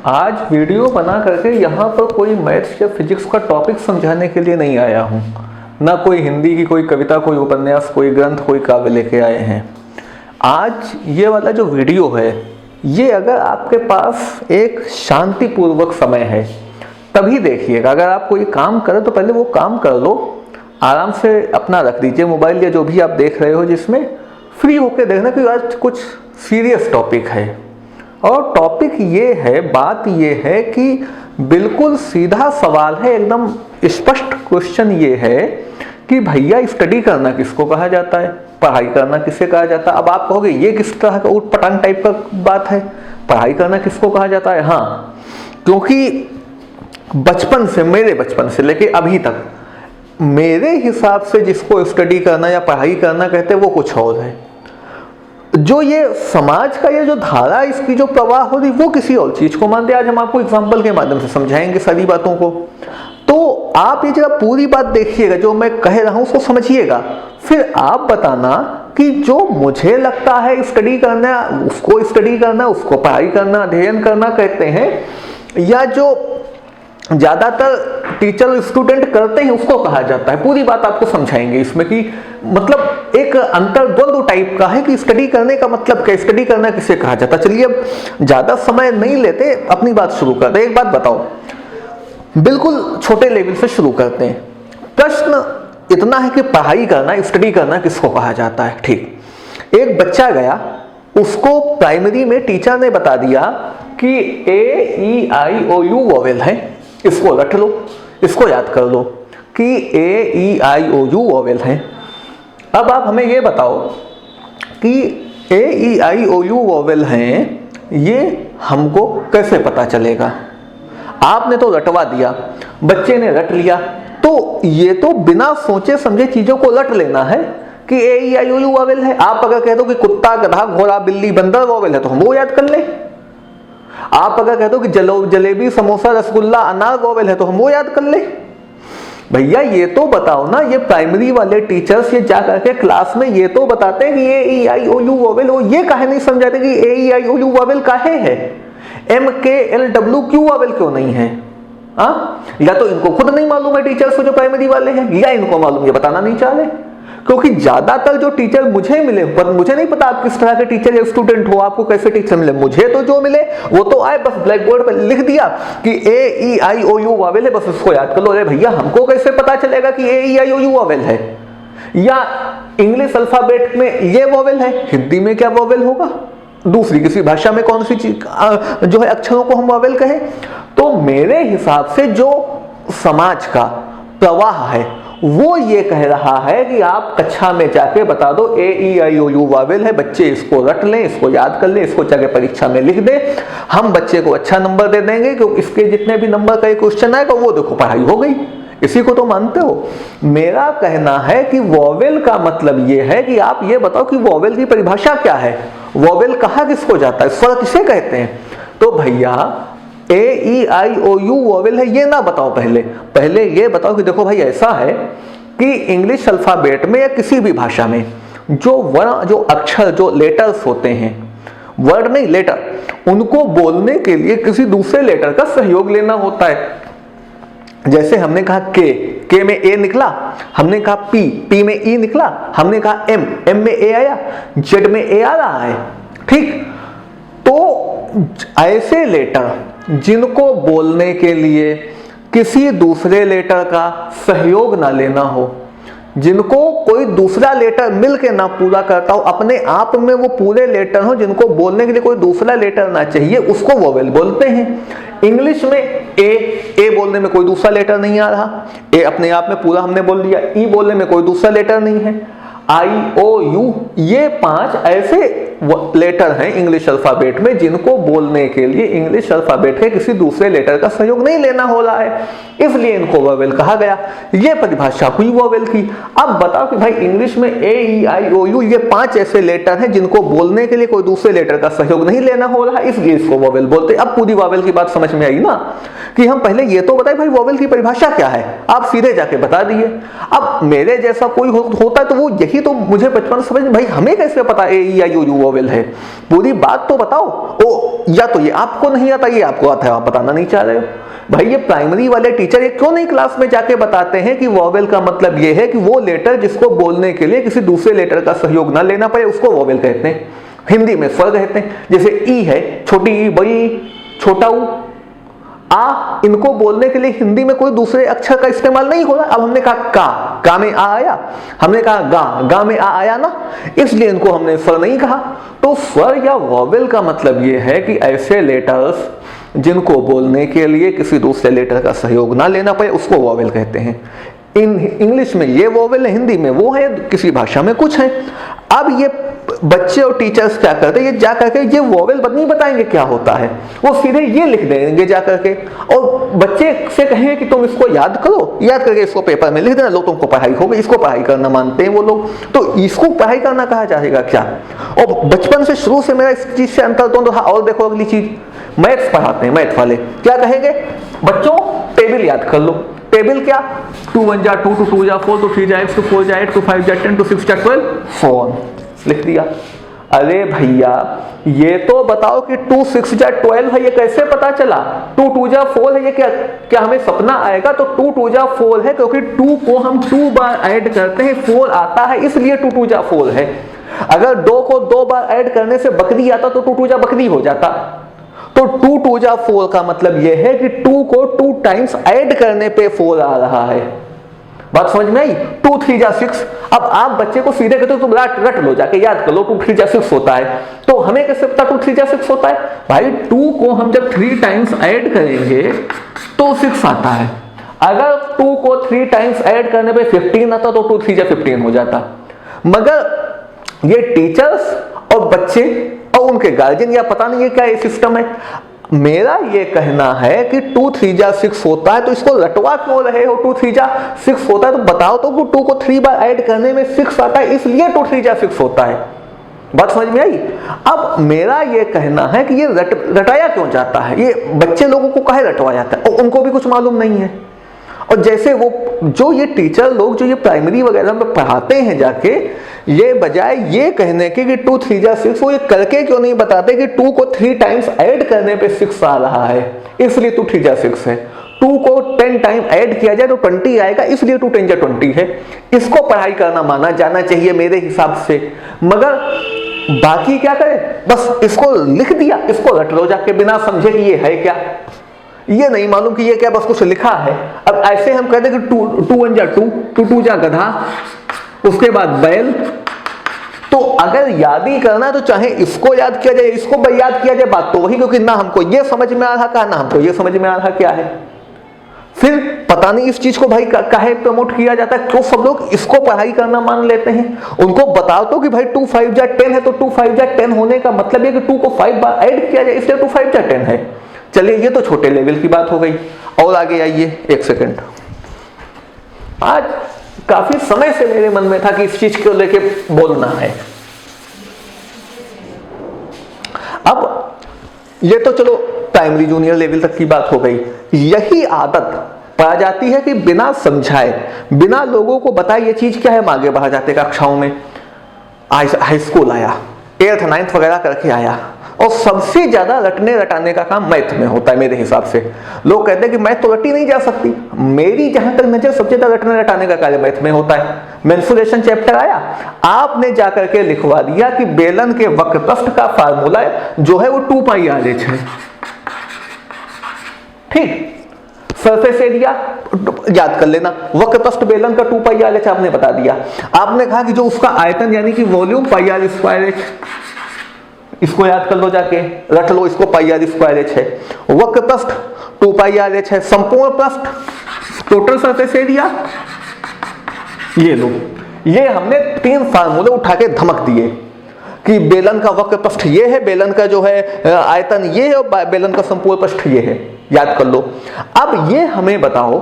आज वीडियो बना करके यहाँ पर कोई मैथ्स या फिजिक्स का टॉपिक समझाने के लिए नहीं आया हूँ, ना कोई हिंदी की कोई कविता, कोई उपन्यास, कोई ग्रंथ, कोई काव्य लेके आए हैं। आज ये वाला जो वीडियो है, ये अगर आपके पास एक शांतिपूर्वक समय है तभी देखिएगा। अगर आप कोई काम करें तो पहले वो काम कर लो, आराम से अपना रख दीजिए मोबाइल या जो भी आप देख रहे हो, जिसमें फ्री होकर देखना कि आज कुछ सीरियस टॉपिक है। और टॉपिक ये है, बात ये है कि बिल्कुल सीधा सवाल है, एकदम स्पष्ट क्वेश्चन ये है कि भैया स्टडी करना किसको कहा जाता है, पढ़ाई करना किसे कहा जाता है। अब आप कहोगे ये किस तरह का ऊट पटांग टाइप का बात है, पढ़ाई करना किसको कहा जाता है। हाँ, क्योंकि बचपन से, मेरे बचपन से लेके अभी तक मेरे हिसाब से जिसको स्टडी करना या पढ़ाई करना कहते हैं वो कुछ और है। जो ये समाज का ये जो धारा, इसकी जो प्रवाह हो रही वो किसी और चीज को मानते हैं। आज हम आपको एग्जाम्पल के माध्यम से समझाएंगे सारी बातों को, तो आप ये जरा पूरी बात देखिएगा, जो मैं कह रहा हूं उसको समझिएगा, फिर आप बताना कि जो मुझे लगता है स्टडी करना, उसको स्टडी करना, उसको पढ़ाई करना, अध्ययन करना कहते हैं, या जो ज्यादातर टीचर स्टूडेंट करते हैं उसको कहा जाता है। पूरी बात आपको समझाएंगे इसमें कि मतलब एक अंतर्द्वंद टाइप का है कि स्टडी करने का मतलब क्या, स्टडी करना किसे कहा जाता है। चलिए अब ज्यादा समय नहीं लेते, अपनी बात शुरू करते हैं। एक बात बताओ, बिल्कुल छोटे लेवल से शुरू करते हैं। प्रश्न इतना है कि पढ़ाई करना, स्टडी करना किसको कहा जाता है। ठीक, एक बच्चा गया, उसको प्राइमरी में टीचर ने बता दिया कि A-E-I-O-U वोवेल है, इसको रट लो, इसको याद कर लो कि A-E-I-O-U वोवेल है। अब आप हमें ये बताओ कि A-E-I-O-U वोवेल हैं, ये हमको कैसे पता चलेगा। आपने तो रटवा दिया, बच्चे ने रट लिया, तो ये तो बिना सोचे समझे चीजों को रट लेना है कि A-E-I-O-U वोवेल है। आप अगर कह दो कि कुत्ता, गधा, घोड़ा, बिल्ली, बंदर वोवेल है तो हम वो याद कर ले। आप अगर कह दो कि जलेबी, समोसा, रसगुल्ला, अनार वोवेल है तो हम वो याद कर ले। भैया ये तो बताओ ना, ये प्राइमरी वाले टीचर्स ये जा करके क्लास में ये तो बताते हैं कि A-E-I-O-U वोवेल हो, ये काहे नहीं समझाते कि A-E-I-O-U वोवेल काहे है, M-K-L-W-Q वोवेल क्यों नहीं है। या तो इनको खुद नहीं मालूम है टीचर्स को जो प्राइमरी वाले हैं, या इनको मालूम, ये बताना नहीं चाह रहे। क्योंकि ज्यादातर जो टीचर मुझे मिले, पर मुझे नहीं पता आप किस तरह के टीचर या स्टूडेंट हो, आपको कैसे टीचर मिले, मुझे तो जो मिले वो तो आए, बस ब्लैक बोर्ड पर लिख दिया कि A-E-I-O-U वोवेल है, बस उसको याद कर लो। अरे भैया हमको कैसे पता चलेगा कि A-E-I-O-U वोवेल है, या इंग्लिश अल्फाबेट में ये वोवेल है, हिंदी में क्या वोवेल होगा, दूसरी किसी भाषा में कौन सी चीज जो है अक्षरों को हम वोवेल कहें। तो मेरे हिसाब से जो समाज का प्रवाह है वो ये कह रहा है कि आप कक्षा में जाके बता दो A-E-I-O-U वोवेल है, बच्चे इसको रट लें, इसको याद कर लें, इसको जाके परीक्षा में लिख दें, हम बच्चे को अच्छा नंबर दे देंगे, क्योंकि इसके जितने भी नंबर का क्वेश्चन आएगा वो देखो पढ़ाई हो गई। इसी को तो मानते हो। मेरा कहना है कि वोवेल का मतलब ये है कि आप ये बताओ कि वोवेल की परिभाषा क्या है, वोवेल कहा किसको जाता है, स्वर किसे कहते हैं। तो भैया A-E-I-O-U वोवेल है ये ना बताओ, पहले ये बताओ कि देखो भाई ऐसा है कि इंग्लिश अल्फाबेट में या किसी भी भाषा में जो वर्ण, जो अक्षर, जो लेटर्स होते हैं, वर्ड नहीं लेटर, उनको बोलने के लिए किसी दूसरे लेटर का सहयोग लेना होता है। जैसे हमने कहा के में ए निकला, हमने कहा पी में ई निकला, हमने कहा एम में ए आया, जेड में ए आ रहा है। ठीक, तो ऐसे लेटर जिनको बोलने के लिए किसी दूसरे लेटर का सहयोग ना लेना हो, जिनको कोई दूसरा लेटर मिलके ना पूरा करता हो, अपने आप में वो पूरे लेटर हो, जिनको बोलने के लिए कोई दूसरा लेटर ना चाहिए, उसको वोवेल बोलते हैं। इंग्लिश में ए बोलने में कोई दूसरा लेटर नहीं आ रहा, ए अपने आप में पूरा हमने बोल दिया, ई बोलने में कोई दूसरा लेटर नहीं है, I-O-U, ये 5 ऐसे लेटर हैं इंग्लिश अल्फाबेट में जिनको बोलने के लिए इंग्लिश अल्फाबेट के किसी दूसरे लेटर का सहयोग नहीं लेना हो रहा है, इसलिए इनको वोवेल कहा गया। ये परिभाषा हुई वोवेल की। अब बताओ कि भाई इंग्लिश में A-E-I-O-U ये 5 ऐसे लेटर हैं जिनको बोलने के लिए कोई दूसरे लेटर का सहयोग नहीं लेना हो रहा, इसलिए इसको वोवेल बोलते। अब पूरी वोवेल की बात समझ में आई ना, कि हम पहले ये तो बताए भाई वोवेल की परिभाषा क्या है, आप सीधे जाके बता दिए। अब मेरे जैसा कोई होता तो वो यही तो मुझे बचपन से समझ, भाई हमें कैसे पता A-E-I-O-U वॉवेल है, पूरी बात तो बताओ। ओ, या तो ये आपको नहीं आता, ये आपको आता है, आप बताना नहीं चाह रहे हो। भाई ये प्राइमरी वाले टीचर ये क्यों नहीं क्लास में जाके बताते हैं कि वॉवेल का मतलब ये है कि वो लेटर जिसको बोलने के लिए किसी दूसरे लेटर का सहयोग ना लेना पड़े, उसको वॉवेल कहते हैं। हिंदी में स्वर कहते हैं। जैसे ई है, छोटी ई, बड़ी ई, छोटा ऊ, आ, इनको बोलने के लिए हिंदी में कोई दूसरे अक्षर का इस्तेमाल नहीं हो रहा। अब हमने कहा का में आ आया, हमने कहा गा में आ आया ना, इसलिए इनको हमने स्वर नहीं कहा। तो स्वर या वॉवेल का मतलब ये है कि ऐसे लेटर्स जिनको बोलने के लिए किसी दूसरे लेटर का सहयोग ना लेना पड़े, उसको वॉवेल कहते हैं। इंग्लिश में ये वॉवेल है, हिंदी में वो है, किसी भाषा में कुछ है। अब ये बच्चे और टीचर्स क्या करते हैं, ये जा करके ये वॉवेल नहीं बताएंगे क्या होता है, वो सीधे ये लिख देंगे जा करके, और बच्चे से कहेंगे कि तुम इसको याद करो, याद करके इसको पेपर में लिख देना, लो तुमको पढ़ाई हो गई। इसको पढ़ाई करना मानते हैं वो लोग, तो इसको पढ़ाई करना कहा जाएगा क्या? और बचपन से शुरू से मेरा इस चीज से अंतर तो था। और देखो अगली चीज, मैथ्स पढ़ाते हैं, मैथ वाले क्या कहेंगे, बच्चों टेबल याद कर लो। टेबल क्या, 2 1 जा 2, 2 2 जा 4, 2 3 जा 8, 2 4 जा 8, 2 5 जा 10, 2 6 जा 12, 4 लिख दिया। अरे भैया ये तो बताओ कि 2 6 जा 12 है, ये कैसे पता चला? 2 2 जा 4 है, ये क्या हमें सपना आएगा? तो 2 2 जा 4 है, क्योंकि 2 को हम 2 बार ऐड करते हैं, 4 आता है, इसलिए 2 2 जा 4 है। अगर 2 को 2 बार ऐड करने से बकरी आता तो 2 2 जा बकरी हो जाता। तो 2 2 जा 4 का मतलब यह है कि 2 को 2 टाइम्स ऐड करने पे 4 आ रहा है। बात समझ में आई? 2 3 जा 6। अब आप बच्चे को सीधे कहते हो तुम रट लो, जाके याद कर लो 2 3 जा 6 होता है। तो हमें कैसे पता 2 3 जा 6 होता है? भाई 2 को हम जब 3 टाइम्स ऐड करेंगे तो 6 आता है। अगर 2 को 3 टाइम्स ऐड करने पे 15 आता तो 2 3 जा 15 हो जाता। मगर ये टीचर्स और बच्चे और उनके गार्जियन या पता नहीं है क्या ये सिस्टम है। मेरा ये कहना है कि 2 3 जा 6 होता है, तो इसको रटवा क्यों रहे हो? 2 3 जा 6 होता है तो बताओ तो कि 2 को 3 बार ऐड करने में 6 आता है, इसलिए 2 3 जा 6 होता है। बात समझ में आई? अब मेरा ये कहना है कि ये रटाया क्यों जाता है, ये बच्चे लोगों को काहे रटवाया जाता है, और उनको भी कुछ मालूम नहीं है। और जैसे वो जो ये टीचर लोग जो ये प्राइमरी वगैरह में पढ़ाते हैं जाके, ये बजाय ये कहने के कि 2 3 जा 6, वो ये करके क्यों नहीं बताते कि 2 को 3 टाइम्स ऐड करने पे 6 आ रहा है, इसलिए 2 3 जा 6 है। 2 को 10 टाइम ऐड किया जाए तो 20 आएगा, इसलिए 2 10 जा 20 है। इसको पढ़ाई करना माना जाना चाहिए मेरे हिसाब से। मगर बाकी क्या करें, बस इसको लिख दिया, इसको रट लो जाके बिना समझे कि ये है क्या, ये नहीं मालूम कि ये क्या, बस कुछ लिखा है। अब ऐसे हम कहते हैं कि 2 1 जा 2, 2 2 जा गधा, उसके बाद बैल। तो अगर याद ही करना है तो चाहे इसको याद किया जाए, इसको याद किया जाए, बात तो वही, क्योंकि ना हमको ये समझ में आ रहा क्या, ना हमको ये समझ में आ रहा क्या है। फिर पता नहीं इस चीज को भाई काहे प्रमोट किया जाता है, क्यों सब लोग इसको पढ़ाई करना मान लेते हैं। उनको बताओ तो कि भाई 2 5 जा 10 है, तो 2 5 जा 10 होने का मतलब है कि 2 को 5 बार ऐड किया जाए, इसलिए 2 5 जा 10 है। चलिए ये तो छोटे लेवल की बात हो गई, और आगे आइए 1 सेकंड। आज काफी समय से मेरे मन में था कि इस चीज को लेके बोलना है। अब ये तो चलो प्राइमरी जूनियर लेवल तक की बात हो गई। यही आदत पाई जाती है कि बिना समझाए, बिना लोगों को बताए ये चीज क्या है, हम आगे बढ़ जाते कक्षाओं में। हाई स्कूल आया, 8th 9th वगैरह करके आया, और सबसे ज्यादा रटने रटाने का काम मैथ में होता है मेरे हिसाब से। लोग कहते हैं कि मैथ तो रटी नहीं जा सकती, मेरी जहां तक नजर सबसे ज्यादा रटने रटाने का कार्य मैथ में होता है। मेंसुरेशन चैप्टर आया, आपने जाकर के लिखवा दिया कि बेलन के वक्रतुंड का फार्मूला जो है वो 2 पाई आर एच है, ठीक। सरफेस एरिया याद कर लेना, वक्रतुंड बेलन का 2 पाई आर एच आपने बता दिया। आपने कहा कि जो उसका आयतन यानी कि volume pi R square H, इसको याद कर लो जाके, रट लो इसको, पाई आर स्क्वायर एच है। वक्रतुंड 2 पाई आर एच है। संपूर्ण पृष्ठ टोटल सरफेस एरिया, ये लो, ये हमने 3 फार्मूले उठा के धमक दिए कि बेलन का वक्रतुंड ये है, बेलन का जो है आयतन ये है, और बेलन का संपूर्ण पृष्ठ ये है, याद कर लो। अब ये हमें बताओ,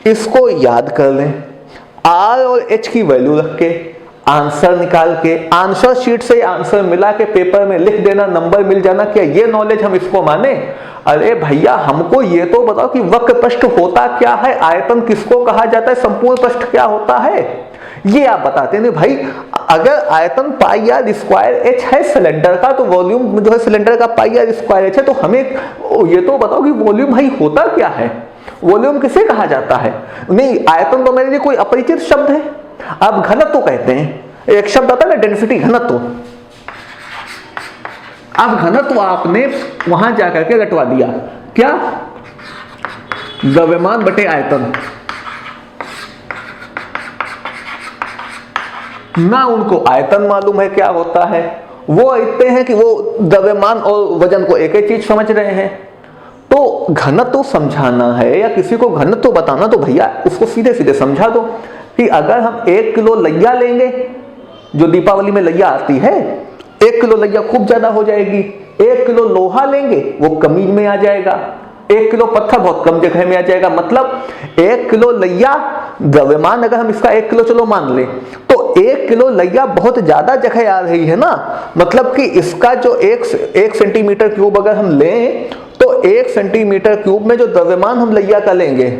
इसको याद कर लें, आर और एच की वैल्यू रख के, आंसर निकाल के आंसर शीट से आंसर मिला के पेपर में लिख देना, नंबर मिल जाना, क्या ये नॉलेज हम इसको माने? अरे भैया हमको ये तो बताओ कि वक्र पृष्ठ होता क्या है, आयतन किसको कहा जाता है, संपूर्ण पृष्ठ क्या होता है, ये आप बताते नहीं भाई। अगर आयतन पाई आर स्क्वायर एच है सिलेंडर का, तो वॉल्यूम जो है सिलेंडर का पाई आर स्क्वायर एच है, तो हमें ये तो बताओ कि वॉल्यूम भाई होता क्या है, वॉल्यूम किसे कहा जाता है? नहीं, आयतन तो मेरे लिए कोई अपरिचित शब्द है। आप घनत्व कहते हैं, एक शब्द आता है ना डेंसिटी, घनत्व। अब घनत्व आपने वहां जाकर के रटवा दिया, क्या? द्रव्यमान बटे आयतन। ना उनको आयतन मालूम है क्या होता है, वो इतने हैं कि वो द्रव्यमान और वजन को एक ही चीज समझ रहे हैं। तो घनत्व समझाना है या किसी को घनत्व बताना, तो भैया उसको सीधे सीधे समझा दो कि अगर हम 1 किलो लैया लेंगे, जो दीपावली में लैया आती है, 1 किलो लैया खूब ज्यादा हो जाएगी। 1 किलो लोहा लेंगे, वो कमी में आ जाएगा। 1 किलो पत्थर बहुत कम जगह में आ जाएगा। मतलब 1 किलो लैया द्रव्यमान अगर हम इसका 1 किलो चलो मान ले, तो 1 किलो लैया बहुत ज्यादा जगह आ रही है ना। मतलब कि इसका जो 1 सेंटीमीटर क्यूब अगर हम लें, तो 1 सेंटीमीटर क्यूब में जो द्रव्यमान हम लैया का लेंगे,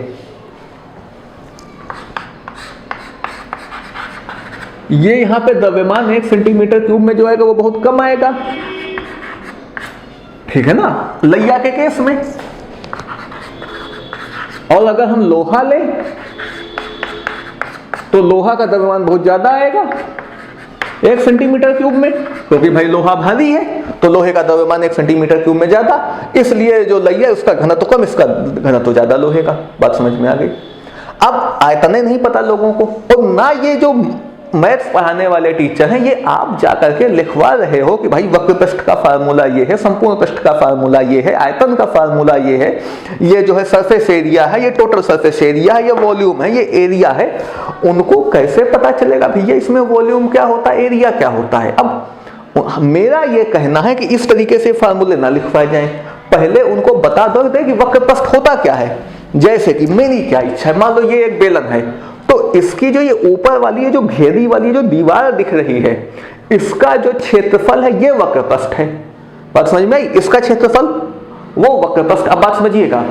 ये यहां पे द्रव्यमान 1 सेंटीमीटर क्यूब में जो आएगा वो बहुत कम आएगा, ठीक है ना, लैया के केस में। और अगर हम लोहा लें, तो लोहा का द्रव्यमान बहुत ज्यादा आएगा 1 सेंटीमीटर क्यूब में, क्योंकि भाई लोहा भारी है, तो लोहे का द्रव्यमान 1 सेंटीमीटर क्यूब में ज्यादा, इसलिए जो लैया उसका घनत्व कम, इसका घनत्व ज्यादा लोहे का। बात समझ में आ गई? अब आयतने नहीं पता लोगों को, और ना ये जो मैथ्स पढ़ाने वाले टीचर हैं, ये आप जाकर के लिखवा रहे हो कि भाई वक्र पृष्ठ का फार्मूला ये है, संपूर्ण पृष्ठ का फार्मूला ये है, आयतन का फार्मूला ये है, ये जो है सरफेस एरिया है, ये टोटल सरफेस एरिया है, ये वॉल्यूम है, ये एरिया है। उनको कैसे पता चलेगा भैया इसमें वॉल्यूम क्या होता है, एरिया क्या होता है? अब मेरा ये कहना है कि इस तरीके से फार्मूले ना लिखवाए जाएं, पहले उनको बता दो दे कि वक्र पृष्ठ होता क्या है। जैसे कि मेरी क्या इच्छा है, मान लो ये एक बेलन है, तो इसकी जो ये ऊपर वाली है, जो घेरी वाली जो दीवार दिख रही है, इसका जो क्षेत्रफल है ये वक्र पृष्ठ है। बात समझ में आई? इसका क्षेत्रफल वो वक्र पृष्ठ। अब बात समझिएगा,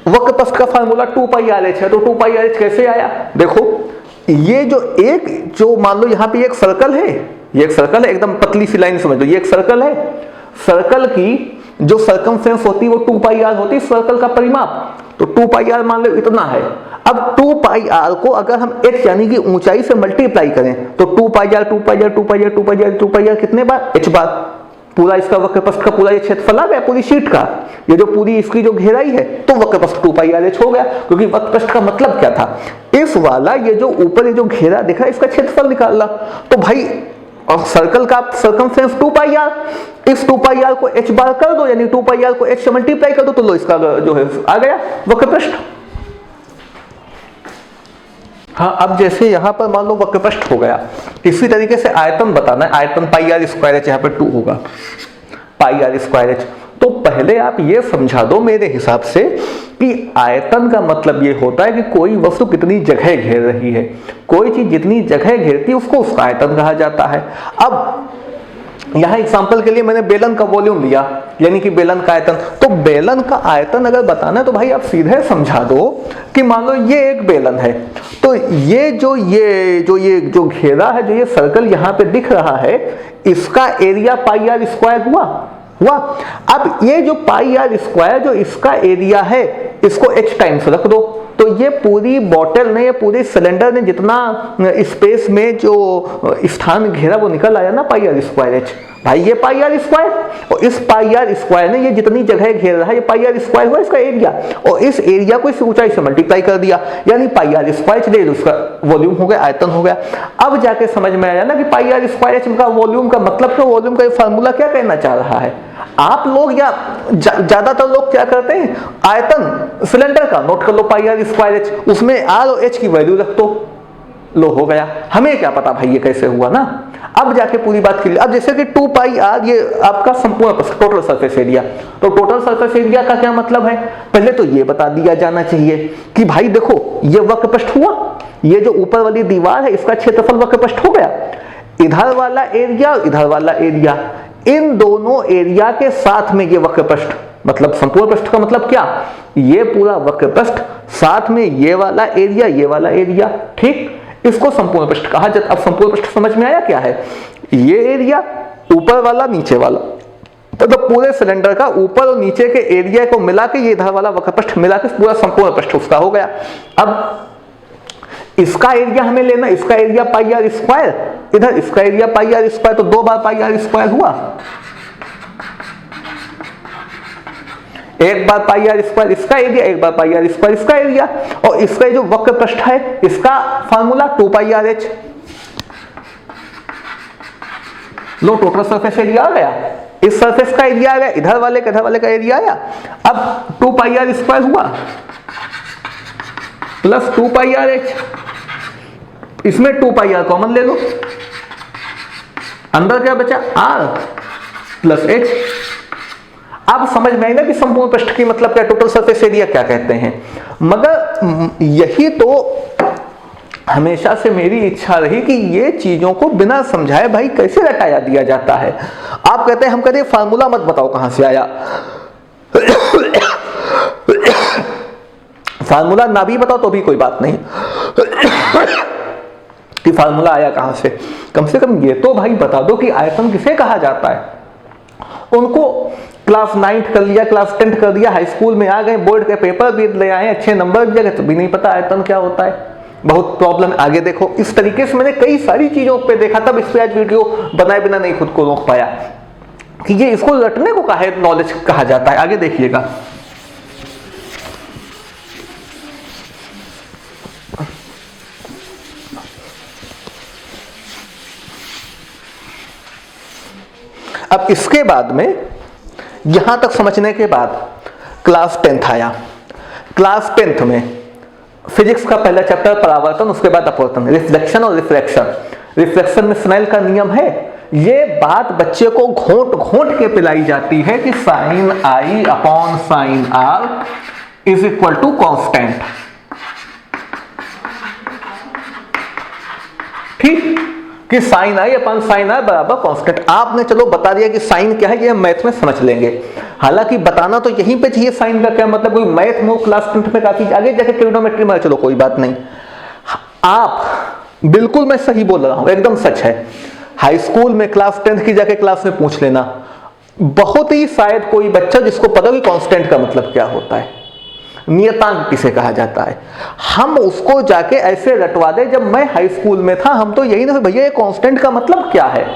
वक्र पृष्ठ का फार्मूला 2πr(h) है, तो 2πr(h) कैसे आया? देखो ये जो मान लो यहाँ पे एक सर्कल है, ये एक सर्कल है, एकदम पतली सी लाइन समझ लो, ये एक सर्कल है, सर्कल की जो सर्कमफ्रेंस होती है वो 2πr होती है, सर्कल का परिमाप। तो 2πr मान लो इतना है। अब 2πr को अगर हम h यानी कि ऊंचाई से मल्टीप्लाई करें, तो 2πr कितने बार? h बार। पूरा इसका वक्र पृष्ठ का पूरा ये क्षेत्रफल आ गया, पूरी शीट का, ये जो पूरी इसकी जो घेराई है, तो वक्र पृष्ठ 2πr(h) हो गया। क्योंकि वक्र पृष्ठ का मतलब क्या था, इस वाला ये जो ऊपर ये जो घेरा दिख रहा है, इसका क्षेत्रफल निकालना। तो भाई और सर्कल का सर्कमफ्रेंस 2πr, इस 2πr को h बार कर दो, यानी 2πr को h से मल्टीप्लाई कर दो, तो लो इसका जो है आ गया वक्र पृष्ठ। हाँ, अब जैसे यहाँ पर मान लो वक्र पृष्ठ हो गया, इसी तरीके से आयतन बताना है। आयतन πr²h, यहाँ पर 2 होगा πr²h। तो पहले आप ये समझा दो मेरे हिसाब से कि आयतन का मतलब ये होता है कि कोई वस्तु कितनी जगह घेर रही है, कोई चीज जितनी जगह घेरती है उसको उसका आयतन कहा जाता है। अब यहाँ एग्जांपल के लिए मैंने बेलन का वॉल्यूम लिया, यानी कि बेलन का आयतन। तो बेलन का आयतन अगर बताना है तो भाई आप सीधे समझा दो कि मान लो ये एक बेलन है, तो ये जो घेरा है, जो ये सर्कल यहाँ पे दिख रहा है, इसका एरिया πr² हुआ। अब ये जो πr², जो इसका एरिया है, इसको h टाइम्स रख दो, तो ये पूरी बॉटल ने, ये पूरे सिलेंडर ने जितना स्पेस में जो स्थान घेरा वो निकल आया ना πr²h। भाई ये πr², और इस πr² ने ये जितनी जगह घेर रहा है, ये πr² हुआ इसका एरिया, और इस एरिया को इस ऊंचाई से मल्टीप्लाई कर दिया, यानी πr² ले लो, उसका वॉल्यूम हो गया, आयतन हो गया। अब जाके समझ में आया ना कि πr²h का वॉल्यूम का मतलब क्या, वॉल्यूम का फार्मूला क्या कहना चाह रहा है। आप लोग या ज्यादातर लोग क्या करते हैं, आयतन सिलेंडर का नोट कर लो πr²h, उसमें r और h की वैल्यू रख दो, लो हो गया। हमें क्या पता भाई ये कैसे हुआ ना। अब जाके पूरी बात क्लियर। अब जैसे कि 2πr ये आपका संपूर्ण टोटल सरफेस एरिया, तो टोटल सरफेस एरिया का क्या मतलब है, पहले तो ये बता दिया जाना चाहिए कि भाई देखो ये वक्र पृष्ठ हुआ, ये जो ऊपर वाली दीवार है इसका क्षेत्रफल वक्र पृष्ठ हो गया। इधर वाला एरिया और इधर वाला एरिया, इन दोनों एरिया के साथ में ये वक्र पृष्ठ, मतलब संपूर्ण पृष्ठ का मतलब क्या, ये पूरा वक्र पृष्ठ साथ में ये वाला एरिया, ये वाला एरिया, ठीक, इसको संपूर्ण पृष्ठ कहा जाता। अब संपूर्ण पृष्ठ समझ में आया क्या है, ये एरिया ऊपर वाला नीचे वाला, तो पूरे सिलेंडर का ऊपर और नीचे के एरिया को मिला के ये इधर वाला वक्र पृष्ठ मिला के पूरा संपूर्ण पृष्ठ उसका हो गया। अब इसका एरिया हमें लेना, इसका एरिया पाई आर स्क्वायर, इधर इसका एरिया पाई आर स्क्वायर, तो 2 बार पाई आर स्क्वायर हुआ, एक बार पाई आर स्क्वायर इसका एरिया, एक बार पाई आर स्क्वायर इसका एरिया, और इसका जो वक्र पृष्ठ है इसका फार्मूला 2 पाई आर एच। लो टोटल सरफेस एरिया आ गया, इस सरफेस का एरिया आ गया, इधर वाले का एरिया आया। अब 2 पाई आर स्क्वायर हुआ प्लस 2 पाई आर एच, इसमें 2 पाई आर कॉमन ले लो, अंदर क्या बचा आर प्लस एच। अब समझ में आई ना कि संपूर्ण पृष्ठ की मतलब क्या, टोटल सरफेस एरिया क्या कहते हैं। मगर यही तो हमेशा से मेरी इच्छा रही कि ये चीजों को बिना समझाए भाई कैसे रटाया दिया जाता है। आप कहते हैं, हम कहते हैं फार्मूला मत बताओ कहां से आया, फार्मूला ना भी बताओ तो भी कोई बात नहीं कि फार्मूला आया कहां से, कम से कम ये तो भाई बता दो कि आयतन किसे कहा जाता है। उनको क्लास 9 कर लिया, क्लास 10 कर दिया, हाई स्कूल में आ गए, बोर्ड के पेपर भी ले आए, अच्छे नंबर भी लगे, तो भी नहीं पता आयतन क्या होता है। बहुत प्रॉब्लम आगे देखो। इस तरीके से मैंने कई सारी चीजों पे देखा, तब इस पे आज वीडियो बनाए बिना नहीं खुद को रोक पाया कि ये इसको रटने को काहे नॉलेज कहा जाता है। आगे देखिएगा, अब इसके बाद में यहां तक समझने के बाद क्लास 10th आया। क्लास 10th में फिजिक्स का पहला चैप्टर परावर्तन, उसके बाद अपवर्तन, रिफ्लेक्शन और रिफ्रैक्शन। रिफ्लेक्शन में स्नेल का नियम है। ये बात बच्चे को घोंट घोंट के पिलाई जाती है कि sine I upon sine R is equal to constant. ठीक, कि sine I upon sine R बराबर कांस्टेंट। आपने चलो बता दिया कि साइन क्या है, ये मैथ में समझ लेंगे। हालांकि बताना तो यहीं पे चाहिए साइन का क्या मतलब, कोई मैथ में क्लास 10th में काफी आगे जाके ट्रिग्नोमेट्री में, चलो कोई बात नहीं। आप बिल्कुल, मैं सही बोल रहा हूं, एकदम सच है। हाई स्कूल में क्लास 10th की जाके क्लास में पूछ लेना, बहुत ही शायद कोई बच्चा जिसको पता हो कि कांस्टेंट का मतलब क्या होता है, नियतांक किसे कहा जाता है। हम उसको जाके ऐसे रटवा दे। जब मैं हाई स्कूल में था, हम तो यही ना, भैया ये कांस्टेंट का मतलब क्या है,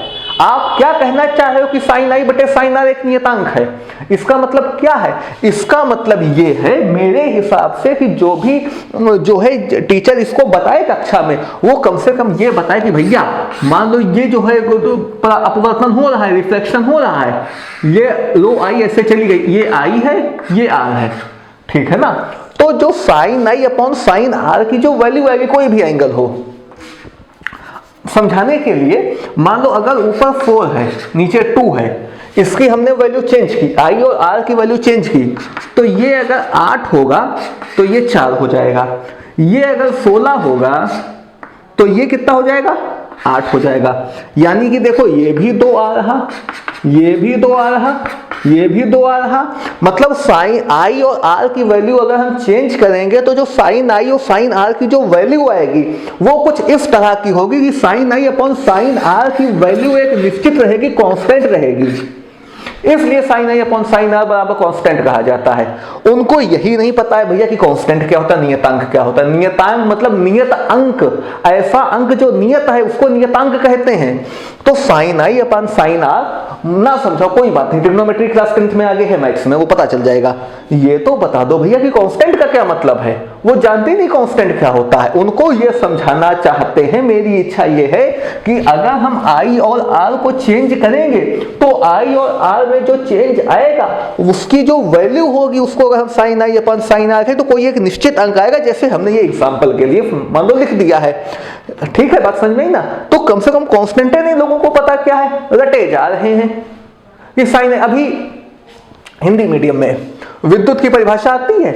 आप क्या कहना चाह रहे हो कि साइन आई बटे साइन आर एक नियतांक है, इसका मतलब क्या है। इसका मतलब ये है मेरे हिसाब से कि जो है टीचर इसको बताए कक्षा में, वो कम से कम ये बताए कि भैया मान लो ये जो है अपवर्तन हो रहा है, रिफ्लेक्शन हो रहा है, ये लो आई ऐसे चली गई, ये आई है, ये आर है, ठीक है ना। तो जो sine I upon sine R की जो वैल्यू आएगी, कोई भी एंगल हो, समझाने के लिए मान लो अगर ऊपर 4 है नीचे 2 है, इसकी हमने वैल्यू चेंज की, आई और आर की वैल्यू चेंज की, तो ये अगर 8 होगा तो ये 4 हो जाएगा, ये अगर 16 होगा तो ये कितना हो जाएगा, 8 हो जाएगा। यानी कि देखो ये भी 2 आ रहा, ये भी 2 आ रहा, ये भी 2 आ रहा। मतलब साइन आई और आर की वैल्यू अगर हम चेंज करेंगे तो जो साइन आई और साइन आर की जो वैल्यू आएगी वो कुछ इस तरह की होगी कि sine I upon sine R की वैल्यू एक निश्चित रहेगी, कांस्टेंट रहेगी। इसलिए sine I upon sine R बराबर कांस्टेंट कहा जाता है। उनको यही नहीं पता है भैया कि कांस्टेंट क्या होता है, नियतांक क्या होता है। नियतांक मतलब नियत अंक, ऐसा अंक जो नियत है उसको नियतांक कहते हैं। तो sine I upon sine R ना समझो कोई बात नहीं, ट्रिग्नोमेट्री क्लास 10th में आगे है, मैथ्स में वो पता चल जाएगा। ये तो बता दो भैया कि कांस्टेंट का क्या मतलब है, वो जानते नहीं कांस्टेंट क्या होता है। उनको ये समझाना चाहते हैं। मेरी इच्छा ये है कि अगर हम आई और आर को चेंज करेंगे तो आई और आर में जो चेंज आएगा उसकी जो वैल्यू होगी उसको अगर हम sine I upon sine R थे तो कोई एक निश्चित अंक आएगा, जैसे हमने ये एग्जांपल के लिए मान लो लिख दिया है। ठीक है, बात समझ में ही ना। तो कम से कम कांस्टेंट है, नहीं लोगों को पता क्या है, रटे जा रहे हैं कि साइन। अभी हिंदी मीडियम में विद्युत की परिभाषा आती है,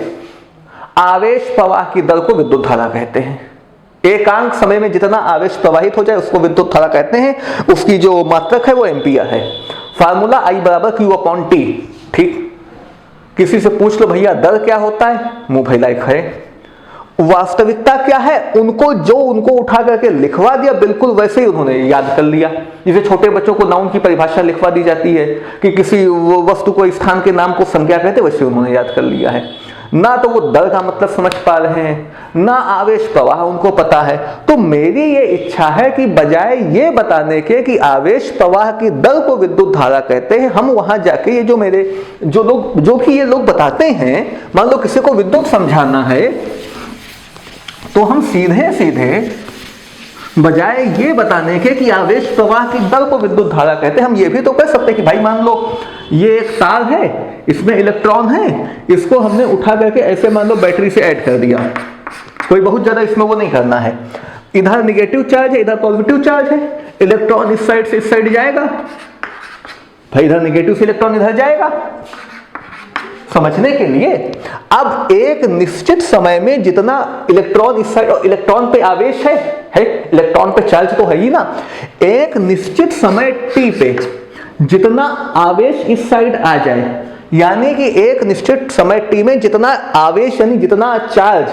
आवेश प्रवाह की दर को विद्युत धारा कहते हैं। एकांक समय में जितना आवेश प्रवाहित हो जाए उसको विद्युत धारा कहते हैं। उसकी जो मात्रक है वो एम्पियर है। फार्मूला I बराबर Q/T। ठीक, किसी से पूछ लो भैया दर क्या होता है, मुंह फैलाए खड़े। वास्तविकता क्या है, उनको उठा करके लिखवा दिया, बिल्कुल वैसे ही उन्होंने याद कर लिया। जैसे छोटे बच्चों को नाउन की परिभाषा लिखवा दी जाती है कि किसी वस्तु को, स्थान के नाम को संज्ञा कहते, वैसे उन्होंने याद कर लिया है। ना तो वो दर का मतलब समझ पा रहे हैं, ना आवेश प्रवाह उनको पता है। तो मेरी ये इच्छा है कि बजाय ये बताने के कि आवेश प्रवाह की दर को विद्युत धारा कहते हैं, हम वहां जाके ये जो कि ये लोग बताते हैं, मान लो किसी को विद्युत समझाना है तो हम सीधे सीधे बजाय ये बताने के कि आवेश प्रवाह की दर को विद्युत धारा कहते हैं, हम ये भी तो कह सकते हैं कि भाई मान लो ये एक तार है, इसमें इलेक्ट्रॉन है, इसको हमने उठा करके ऐसे मान लो बैटरी से ऐड कर दिया। कोई बहुत ज्यादा इसमें वो नहीं करना है। इधर निगेटिव चार्ज है, इधर पॉजिटिव चार्ज है, इलेक्ट्रॉन इस साइड से इस साइड जाएगा, भाई इधर निगेटिव से इलेक्ट्रॉन इधर जाएगा। समझने के लिए अब एक निश्चित समय में जितना इलेक्ट्रॉन इस साइड, और इलेक्ट्रॉन पे आवेश है इलेक्ट्रॉन पे चार्ज तो है ही ना, एक निश्चित समय t पे जितना आवेश इस साइड आ जाए, यानी कि एक निश्चित समय t में जितना आवेश यानी जितना चार्ज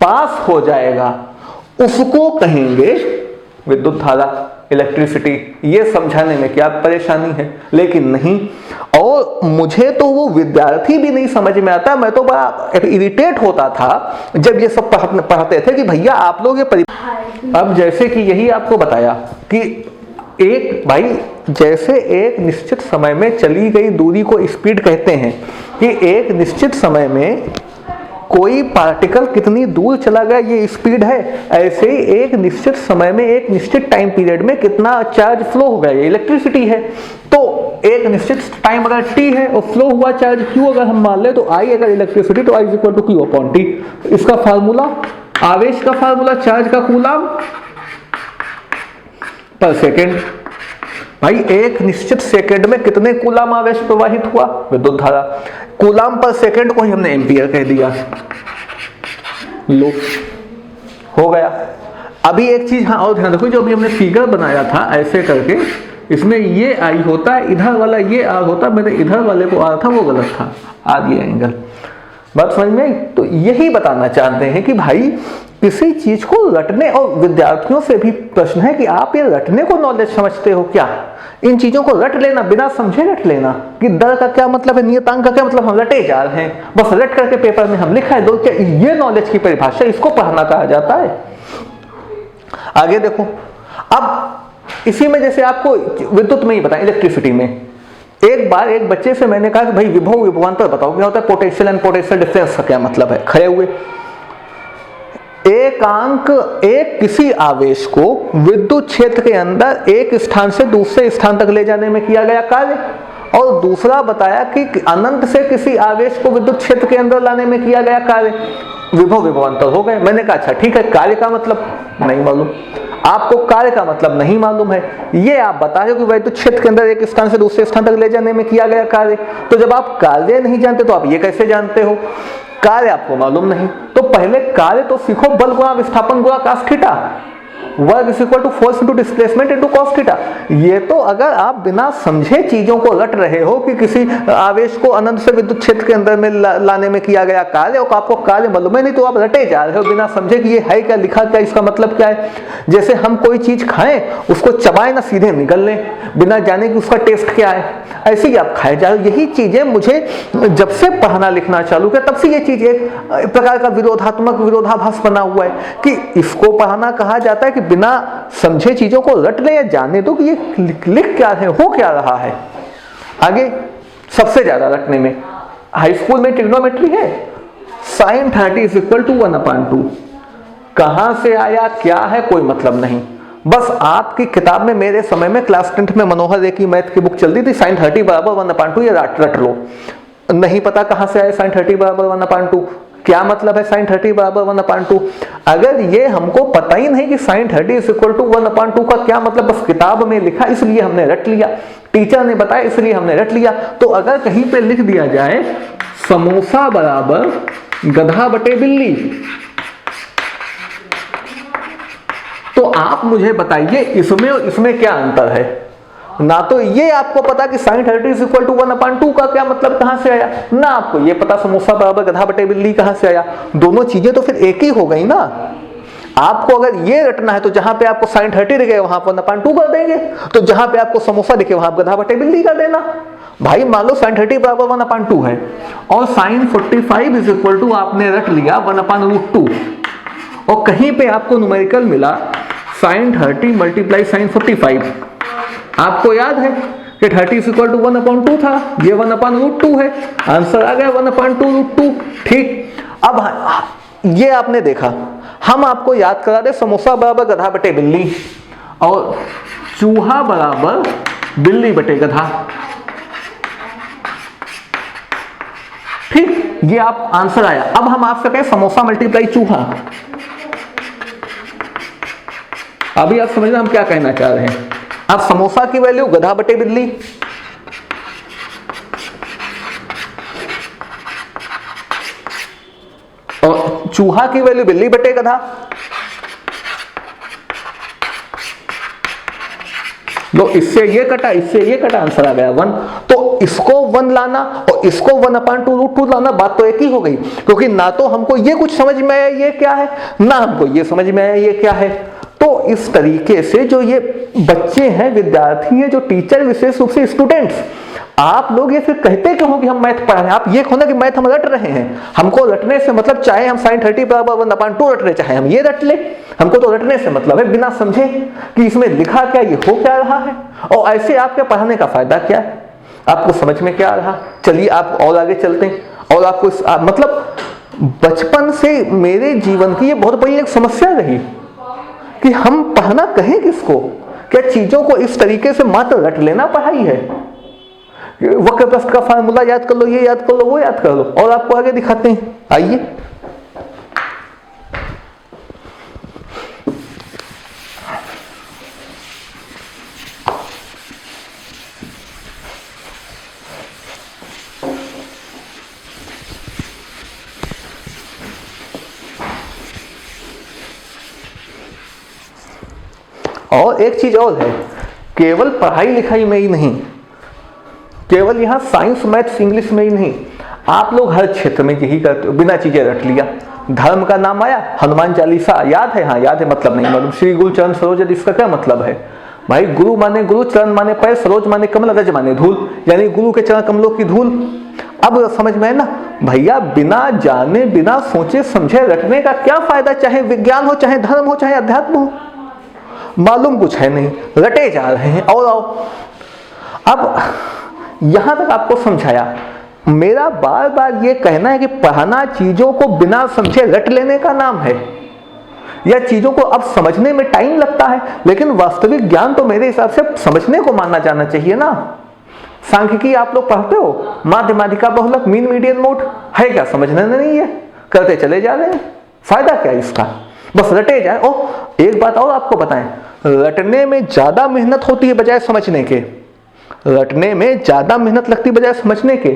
पास हो जाएगा उसको कहेंगे विद्युत धारा, इलेक्ट्रिसिटी। ये समझाने में क्या परेशानी है, लेकिन नहीं। और मुझे तो वो विद्यार्थी भी नहीं समझ में आता, मैं तो बड़ा इरिटेट होता था जब ये सब पढ़ाते थे कि भैया आप लोग ये अब जैसे कि यही आपको बताया कि जैसे एक निश्चित समय में चली गई दूरी को स्पीड कहते हैं, कि एक निश्चित समय में कोई पार्टिकल कितनी दूर चला गया ये स्पीड है, ऐसे ही एक निश्चित समय में एक निश्चित टाइम पीरियड में कितना चार्ज फ्लो हो गया ये इलेक्ट्रिसिटी है। तो एक निश्चित टाइम अगर t है और फ्लो हुआ चार्ज q अगर हम मान ले तो I अगर इलेक्ट्रिसिटी तो I = Q/T। इसका फार्मूला, आवेश का फार्मूला चार्ज का कूलाम पर सेकेंड। भाई एक निश्चित सेकंड में कितने कूलाम आवेश प्रवाहित हुआ, विद्युत धारा। कूलाम पर सेकंड को ही हमने एम्पियर कह दिया, लो हो गया। अभी एक चीज हाँ और ध्यान रखो, जो अभी हमने फिगर बनाया था ऐसे करके, इसमें ये आई होता है, इधर वाला ये आर होता, मैंने इधर वाले को आर था वो गलत था, आर ये एंगल। बात समझ में? तो यही बताना चाहते हैं कि भाई किसी चीज को रटने, और विद्यार्थियों से भी प्रश्न है कि आप ये रटने को नॉलेज समझते हो क्या? इन चीजों को रट लेना, बिना समझे रट लेना कि दर का क्या मतलब है, नियतांक का क्या मतलब, हम रटे जा रहे हैं, बस रट करके पेपर में हम लिखा है दो, क्या ये नॉलेज की परिभाषा, इसको पढ़ना कहा जाता है। आगे देखो, अब इसी में जैसे आपको विद्युत में ही बताएं, इलेक्ट्रिसिटी में एक बार एक बच्चे से मैंने कहा कि भाई विभव विभवांतर बताओ क्या होता है, पोटेंशियल एंड पोटेंशियल डिफरेंस का क्या मतलब है। खड़े हुए, एक किसी आवेश को विद्युत क्षेत्र के अंदर एक स्थान से दूसरे स्थान तक ले जाने में किया गया कार्य, और दूसरा बताया कि अनंत से किसी आवेश को विद्युत क्षेत्र के अंदर लाने में किया गया कार्य। विभव विभवांतर हो गए। मैंने कहा अच्छा ठीक है, कार्य का मतलब नहीं मालूम, आपको कार्य का मतलब नहीं मालूम है, ये आप बता रहे हो कि विद्युत क्षेत्र के अंदर एक स्थान से दूसरे स्थान तक ले जाने में किया गया कार्य। तो जब आप कार्य नहीं जानते तो आप ये कैसे जानते हो? कार्य आपको मालूम नहीं, तो पहले कार्य तो सीखो, बल गुणा विस्थापन गुणा cos theta, work is equal to force into displacement into cos theta. ये तो अगर आप बिना समझे चीजों को रट रहे हो कि किसी आवेश को अनंत से विद्युत क्षेत्र के अंदर में लाने में किया गया कार्य, और आपको कार्य मालूम है नहीं, तो आप रटे जा रहे हो बिना समझे कि ये है क्या, लिखा क्या, इसका मतलब क्या है। जैसे हम कोई चीज खाएं, उसको चबाएं ना, सीधे निगल लें बिना जाने कि उसका टेस्ट क्या है, ऐसे ही आप खाए जा रहे हो। यही चीजें मुझे जब से पढ़ना लिखना चालू किया तब से ये चीज एक प्रकार का विरोधाभास बना हुआ है कि इसको पढ़ाना कहा जाता है कि बिना समझे चीजों को रट ले या जाने दो कि ये लिख क्या है, हो क्या रहा है। आगे सबसे ज्यादा रटने में हाई स्कूल में ट्रिग्नोमेट्री है, sin 30 = 1/2। कहां से आया क्या है कोई मतलब नहीं, बस आपकी किताब में मेरे समय में क्लास 10th में मनोहर रे की मैथ की बुक चलती थी, sin 30 = 1/2, ये रट लो। नहीं पता कहां से आया sin 30 = 1/2, क्या मतलब है sin 30 = 1/2। अगर ये हमको पता ही नहीं कि sin 30 = 1/2 का क्या मतलब, बस किताब में लिखा इसलिए हमने रट लिया, टीचर ने बताया इसलिए हमने रट लिया। तो अगर कहीं पे लिख दिया जाए समोसा बराबर गधा बटे बिल्ली, तो आप मुझे बताइए इसमें और इसमें क्या अंतर है। ना तो ये आपको पता कि sin 30 इज इक्वल टू 1/2 का क्या मतलब कहां से आया, ना आपको ये पता समोसा बराबर गधा बटे बिल्ली कहां से आया। दोनों चीजें तो फिर एक ही हो गई ना। आपको अगर ये रटना है तो जहां पे आपको sin 30 दिखे वहां पर 1/2 कर देंगे, तो जहां पे आपको समोसा दिखे वहां गधा बटे बिल्ली कर देना। भाई मान लो sin 30 बराबर 1/2 है और sin 45 इज इक्वल टू आपने रट लिया 1/√2 और कहीं पे आपको न्यूमेरिकल मिला sin 30 मल्टीप्लाई sin 45। आपको याद है कि 30 इज इक्वल टू 1/2 था, ये 1/√2 है, आंसर आ गया 1/√2। ठीक, अब ये आपने देखा, हम आपको याद करा दे समोसा बराबर गधा बटे बिल्ली और चूहा बराबर बिल्ली बटे गधा। ठीक, ये आप आंसर आया। अब हम आपसे कहें समोसा मल्टीप्लाई चूहा। अभी आप समझना हम क्या कहना चाह रहे हैं। अब समोसा की वैल्यू गधा बटे बिल्ली और चूहा की वैल्यू बिल्ली बटे गधा। लो इससे ये कटा, इससे ये कटा, आंसर आ गया 1। तो इसको 1 लाना और इसको 1/√2 लाना, बात तो एक ही हो गई, क्योंकि ना तो हमको ये कुछ समझ में आया ये क्या है, ना हमको ये समझ में आया ये क्या है। तो इस तरीके से जो ये बच्चे हैं, विद्यार्थी हैं, जो टीचर विशेष रूप से स्टूडेंट्स, आप लोग ये फिर कहते क्यों हो कि हम मैथ पढ़ा रहे हैं। आप ये खोना कि मैथ हम रट रहे हैं। हमको रटने से मतलब चाहे हम sin 30 बराबर 1/2 रट रहे, चाहे हम ये रट ले, हमको तो रटने से मतलब है बिना समझे कि इसमें लिखा क्या, ये हो क्या रहा है और ऐसे आपके पढ़ाने का फायदा क्या है, आपको समझ में क्या आ रहा। चलिए आप और आगे चलते हैं। और आपको मतलब बचपन से मेरे जीवन की ये बहुत बड़ी एक समस्या रही कि हम पढ़ना कहें किसको, क्या चीजों को इस तरीके से मात्र रट लेना पढ़ाई है। वक्र प्रस्थ का फार्मूला याद कर लो, ये याद कर लो, वो याद कर लो, और आपको आगे दिखाते हैं। आइए, और एक चीज और है, केवल पढ़ाई लिखाई में ही नहीं, केवल यहाँ साइंस मैथ्स इंग्लिश में ही नहीं, आप लोग हर क्षेत्र में यही करते हो, बिना चीजें रट लिया। धर्म का नाम आया, हनुमान चालीसा याद है, हाँ याद है, मतलब नहीं मालूम। श्री गुरु चरण सरोज, इसका क्या मतलब है भाई। गुरु माने गुरु, चरण माने पैर, सरोज माने कमल, रज माने धूल, यानी गुरु के चरण कमलों की धूल। अब समझ में है ना भैया, बिना जाने बिना सोचे समझे रटने का क्या फायदा, चाहे विज्ञान हो, चाहे धर्म हो, चाहे अध्यात्म हो, मालूम कुछ है नहीं, रटे जा रहे हैं। और आओ, अब यहां तक आपको समझाया। मेरा बार बार ये कहना है कि पढ़ाना चीजों को बिना समझे रट लेने का नाम है, या चीजों को अब समझने में टाइम लगता है, लेकिन वास्तविक ज्ञान तो मेरे हिसाब से समझने को माना जाना चाहिए ना। सांख्यिकी आप लोग पढ़ते हो, माध्यमाधिका, बहुलक, मीन मीडियन मोड, है क्या समझने नहीं है, करते चले जा रहे हैं, फायदा क्या इसका, बस रटे जाए। और एक बात और आपको बताएं, रटने में ज्यादा मेहनत होती है बजाय समझने के, रटने में ज्यादा मेहनत लगती बजाय समझने के।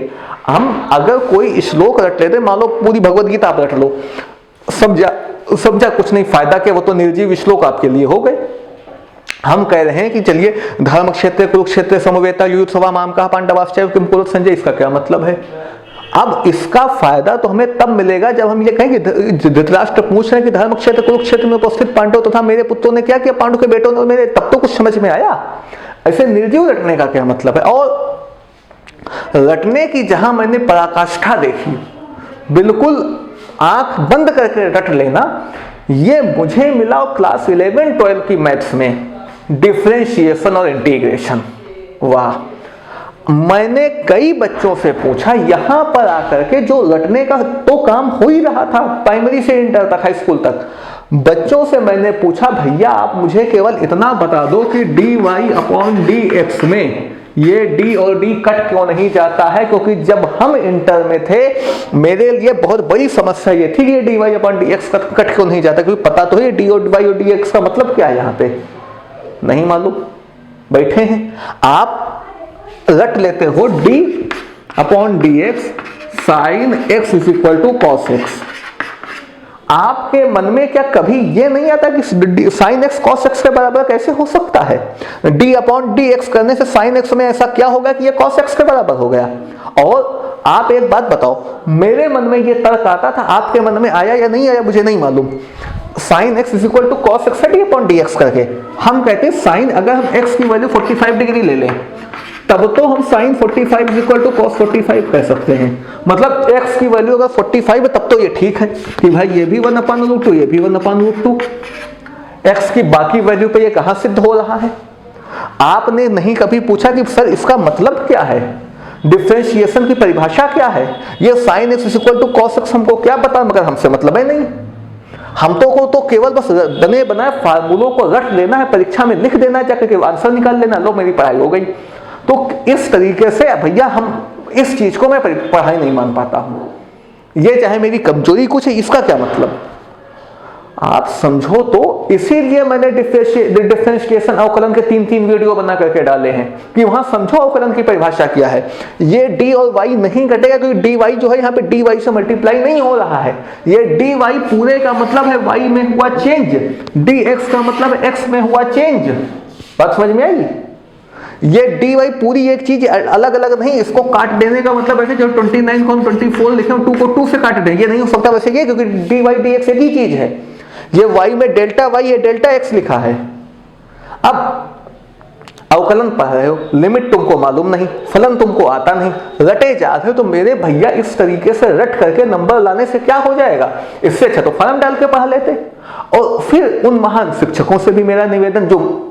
हम अगर कोई श्लोक रट लेते, मान लो पूरी भगवद गीता आप रट लो, समझा कुछ नहीं, फायदा क्या, वो तो निर्जीव श्लोक आपके लिए हो गए। हम कह रहे हैं कि चलिए धर्म क्षेत्र कुरुक्षेत्र समवेता युयुत्सवा माम कहा पांडवाश्चैव किम कुरुत संजय, इसका क्या मतलब है। अब इसका फायदा तो हमें तब मिलेगा जब हम ये कहें कि धृतराष्ट्र पूछ रहे हैं कि धर्म क्षेत्र कुरुक्षेत्र में उपस्थित पांडव तथा मेरे पुत्रों ने क्या किया, पांडव के बेटों ने मेरे, तब तो कुछ समझ में आया। ऐसे निर्जीव रटने का क्या मतलब है। और रटने की जहां मैंने पराकाष्ठा देखी, बिल्कुल आंख बंद करके रट लेना, ये मुझे मिला क्लास 11-12 की मैथ्स में, डिफरेंशिएशन और इंटीग्रेशन। वाह, मैंने कई बच्चों से पूछा यहां पर आकर के, जो रटने का तो काम हो ही रहा था प्राइमरी से इंटर तक, हाई स्कूल तक, बच्चों से मैंने पूछा भैया आप मुझे केवल इतना बता दो कि dy/dx में ये d और d कट क्यों नहीं जाता है, क्योंकि जब हम इंटर में थे मेरे लिए बहुत बड़ी समस्या ये थी कि ये dy/dx कट क्यों नहीं जाता, क्योंकि पता तो है d और dx का मतलब क्या है, यहाँ पे नहीं मालूम, बैठे हैं आप रट लेते हो d/dx sin x = cos x। आपके मन में क्या कभी ये नहीं आता कि sin x cos x के बराबर कैसे हो सकता है? d अपॉन डी एक्स करने से sin x में ऐसा क्या होगा कि ये cos x के बराबर हो गया? और आप एक बात बताओ, मेरे मन में ये तर्क आता था, आपके मन में आया या नहीं आया मुझे नहीं मालूम। sin x is equal to cos x D upon D X करके हम कहते हैं sin, अगर हम x की वैल्यू 45 डिग्री ले लें तब तो हम sin 45 is equal to cos 45 कह सकते हैं। मतलब x की वैल्यू अगर 45 है तब तो ये ठीक है कि भाई ये भी 1/√2 ये भी 1/√2। x की बाकी वैल्यू पे ये कहां सिद्ध हो रहा है? आपने नहीं कभी पूछा कि सर इसका मतलब क्या है, डिफरेंशिएशन की परिभाषा क्या है, ये sin x is equal to cos x हमको क्या पता, मगर हमसे मतलब है नहीं। हम तो केवल बस बने बनाए फार्मूलों को रट लेना है, परीक्षा में लिख देना है, जाकर आंसर निकाल लेना, लो मेरी पढ़ाई हो गई। तो इस तरीके से भैया हम इस चीज को मैं पढ़ाई नहीं मान पाता हूं। ये चाहे मेरी कमजोरी कुछ है, इसका क्या मतलब आप समझो। तो इसीलिए मैंने डिफरेंशिएशन अवकलन के 3 वीडियो बना करके डाले हैं कि वहां समझो अवकलन की परिभाषा क्या है। ये डी और वाई नहीं घटेगा क्योंकि डी वाई जो है यहाँ पे डी वाई से मल्टीप्लाई नहीं हो रहा है। ये डी वाई पूरे का मतलब है वाई में हुआ चेंज, डी एक्स का मतलब एक्स में हुआ चेंज। बात समझ में आई? ये डी वाई पूरी एक चीज अलग अलग नहीं, इसको काट देने का मतलब ऐसे जो 29 को हम 24 लिखे 2 को 2 से काट दें, ये नहीं हो सकता वैसे ये, क्योंकि डी वाई डी एक्स एक ही चीज है। ये y में डेल्टा y है, डेल्टा x लिखा है। अब अवकलन पढ़ रहे हो, लिमिट तुमको मालूम नहीं, फलन तुमको आता नहीं, रटे जा रहे हो, तो मेरे भैया इस तरीके से रट करके नंबर लाने से क्या हो जाएगा? इससे अच्छा तो फलन डाल के पढ़ लेते। और फिर उन महान शिक्षकों से भी मेरा निवेदन, जो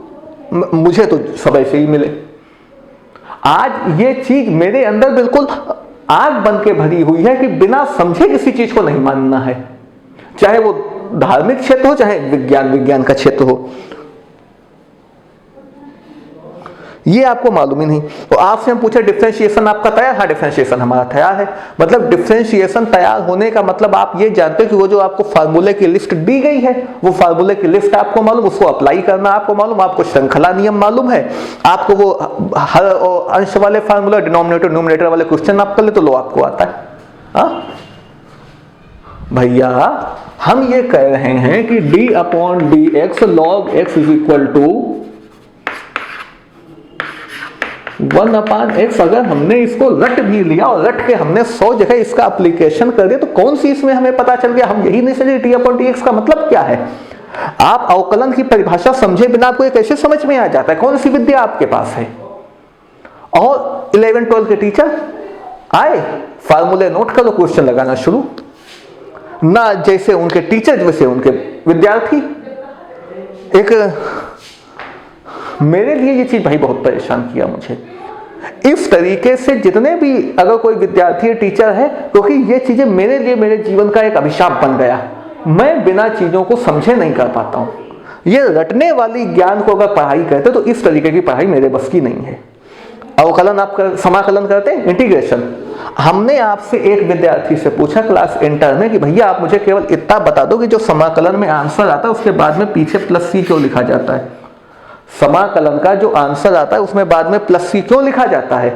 मुझे तो सब ऐसे ही मिले, आज ये चीज मेरे अंदर बिल्कुल आग बन के भरी हुई है कि बिना समझे किसी चीज को नहीं मानना है, चाहे वो धार्मिक क्षेत्र हो चाहे विज्ञान का क्षेत्र हो। ये आपको मालूम ही नहीं। तो आपसे हम पूछे डिफरेंशिएशन आपका तैयार? हाँ, डिफरेंशिएशन हमारा तैयार है। मतलब डिफरेंशिएशन तैयार होने का मतलब आप ये जानते हो कि वो जो आपको फार्मूले की लिस्ट दी गई है, वो फार्मूले की लिस्ट आपको मालूम, उसको अप्लाई करना आपको मालूम, आपको श्रृंखला नियम मालूम है, आपको वो हर अंश वाले फार्मूला, डिनोमिनेटर न्यूमरेटर वाले क्वेश्चन आप कर ले तो लो आपको आता है। हाँ भैया, हम ये कह रहे हैं कि d upon D X log X is equal to 1/x। अगर हमने इसको रट भी लिया और रट के हमने 100 जगह इसका एप्लीकेशन कर दिया तो कौन सी इसमें हमें पता चल गया? हम यही नहीं समझे d अपॉन डी एक्स का मतलब क्या है। आप अवकलन की परिभाषा समझे बिना आपको ये कैसे समझ में आ जाता है? कौन सी विद्या आपके पास है? और 11-12 के टीचर आए, फार्मूले नोट करो, क्वेश्चन लगाना शुरू, ना जैसे उनके टीचर वैसे उनके विद्यार्थी। एक मेरे लिए ये चीज भाई बहुत परेशान किया मुझे। इस तरीके से जितने भी अगर कोई विद्यार्थी टीचर है, क्योंकि ये चीजें मेरे लिए मेरे जीवन का एक अभिशाप बन गया। मैं बिना चीजों को समझे नहीं कर पाता हूं। ये रटने वाली ज्ञान को अगर पढ़ाई करते तो इस तरीके की पढ़ाई मेरे बस की नहीं है। अवकलन आप समाकलन करते हैं, इंटीग्रेशन। हमने आपसे एक विद्यार्थी से पूछा क्लास इंटर में कि भैया आप मुझे केवल इतना बता दो कि जो समाकलन में आंसर आता है उसके बाद में पीछे प्लस सी क्यों लिखा जाता है? समाकलन का जो आंसर आता है उसमें बाद में प्लस सी क्यों लिखा जाता है?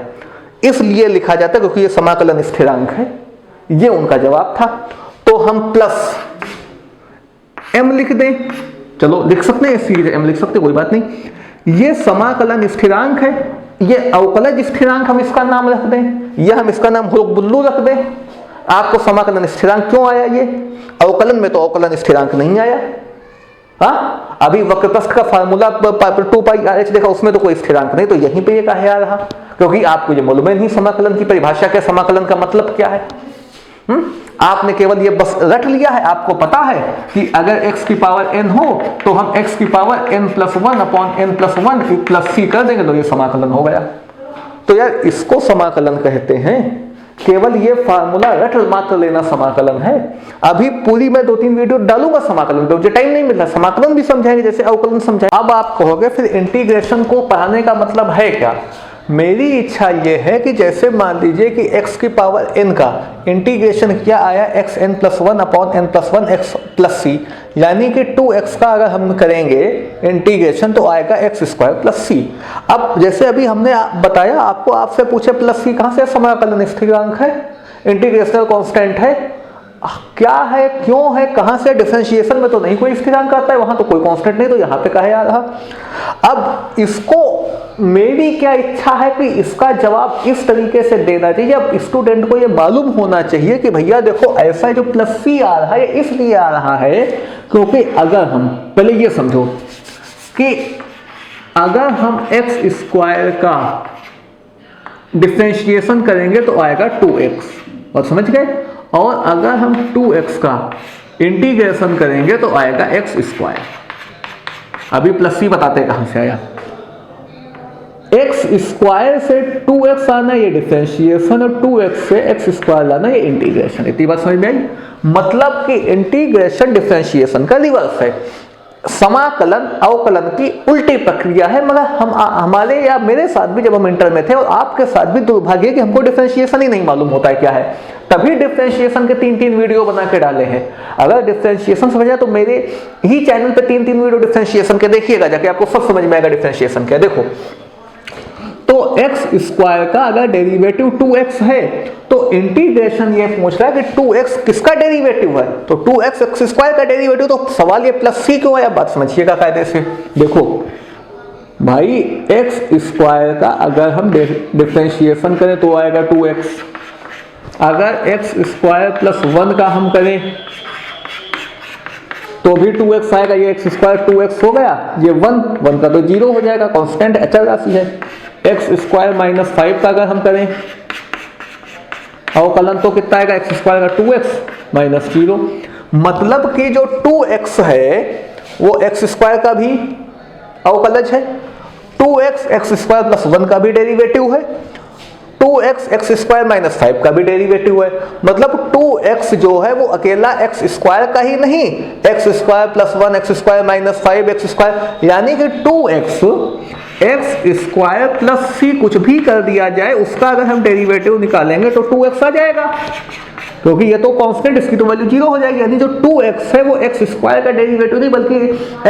इसलिए लिखा जाता है क्योंकि ये समाकलन स्थिरांक है। ये उनका जवाब था। तो हम प्लस m लिख दें, चलो लिख सकते हैं, सीधे m लिख सकते, कोई बात नहीं। ये समाकलन स्थिरांक है, ये अवकलज स्थिरांक हम इसका नाम रख दें, या हम इसका नाम बुल्लू रख दें। आपको समाकलन स्थिरांक क्यों आया? ये अवकलन में तो अवकलन स्थिरांक नहीं आया। हाँ, अभी वक्रतस्थ का फार्मूला 2πr(h) देखा, उसमें तो कोई स्थिरांक नहीं, तो यहीं पे ये कहे आ रहा, क्योंकि आपको ये मालूम नहीं समाकलन की परिभाषा क्या, समाकलन का मतलब क्या है। आपने केवल ये बस रट लिया है। आपको पता है कि अगर x की पावर n हो तो हम x की पावर n+1 अपॉन n+1 की प्लस सी कर देंगे तो ये समाकलन हो गया। तो यार इसको समाकलन कहते हैं। केवल ये फार्मूला रट मात्र लेना समाकलन है। अभी पूरी मैं 2-3 वीडियो डालूंगा समाकलन पे, मुझे टाइम नहीं मिल रहा। समाकलन भी समझाएंगे जैसे अवकलन समझाएंगे। अब आप कहोगे फिर इंटीग्रेशन को पढ़ाने का मतलब है क्या? मेरी इच्छा ये है कि जैसे मान लीजिए कि x की पावर n का इंटीग्रेशन क्या आया, xn+1 अपॉन n+1 x+c, यानी कि 2x का अगर हम करेंगे इंटीग्रेशन तो आएगा x² + c। अब जैसे अभी हमने बताया आपको, आपसे पूछे प्लस c कहाँ से? समाकलन स्थिरांक है, इंटीग्रेशनल कांस्टेंट है, क्या है, क्यों है, कहां से, डिफरेंशिएशन में तो नहीं कोई स्थिरांक आता है, वहां तो कोई कांस्टेंट नहीं, तो यहाँ पे कहे आ रहा। अब इसको मेरी क्या इच्छा है कि इसका जवाब इस तरीके से देना चाहिए। अब स्टूडेंट को ये मालूम होना चाहिए कि भैया देखो ऐसा जो प्लस सी आ रहा है इसलिए आ रहा है क्योंकि अगर हम पहले ये समझो कि अगर हम एक्स स्क्वायर का डिफरेंशिएशन करेंगे तो आएगा 2x, और समझ गए, और अगर हम 2x का इंटीग्रेशन करेंगे तो आएगा x स्क्वायर। अभी प्लस सी बताते हैं कहां से आया। x स्क्वायर से 2x आना ये डिफरेंशिएशन, और 2x से x स्क्वायर लाना ये इंटीग्रेशन। इतनी बात समझ में आई। मतलब कि इंटीग्रेशन डिफरेंशिएशन का रिवर्स है, समाकलन अवकलन की उल्टी प्रक्रिया है। मगर हम हमारे या मेरे साथ भी जब हम इंटर में थे, और आपके साथ भी दुर्भाग्य कि हमको डिफरेंशिएशन ही नहीं मालूम होता है क्या है, तभी डिफरेंशिएशन के 3-3 वीडियो बना के डाले हैं। अगर डिफरेंशिएशन समझना तो मेरे ही चैनल पे 3-3 वीडियो डिफरेंशिएशन के देखिएगा जाके, आपको सब समझ में आएगा डिफरेंशिएशन क्या। देखो तो एक्स स्क्वायर का अगर डेरिवेटिव 2x है तो इंटीग्रेशन ये पूछ रहा है कि 2x किसका डेरिवेटिव है, तो 2x एक्स स्क्वायर का डेरिवेटिव। तो सवाल ये प्लस सी क्यों है, अब बात समझिएगा कायदे से। देखो भाई एक्स स्क्वायर का अगर हम डिफरेंशिएशन करें तो आएगा 2x, अगर एक्स स्क्वायर प्लस 1 का हम करें तो भी 2x आएगा। ये एक्स स्क्वायर 2x हो गया, ये 1 का तो 0 हो जाएगा, कांस्टेंट अचल राशि है। एक्स स्क्वायर माइनस 5 का अगर हम करें अवकलन तो कितना आएगा, एक्स स्क्वायर का 2x माइनस 0। मतलब कि जो 2x है वो एक्स स्क्वायर का भी अवकलज है, 2x एक्स स्क्वायर प्लस 1 का भी डेरिवेटिव है, 2x एक्स स्क्वायर माइनस 5 का भी डेरिवेटिव है। मतलब 2x जो है वो अकेला एक्स स्क्वायर का ही नहीं, x square plus 1 x square minus 5 x square, यानी कि 2x एक्स स्क्वायर प्लस सी कुछ भी कर दिया जाए उसका अगर हम डेरिवेटिव निकालेंगे तो 2x आ जाएगा, क्योंकि ये तो कांस्टेंट, इसकी तो वैल्यू 0 हो जाएगी। यानी जो 2x है वो एक्स स्क्वायर का डेरिवेटिव नहीं बल्कि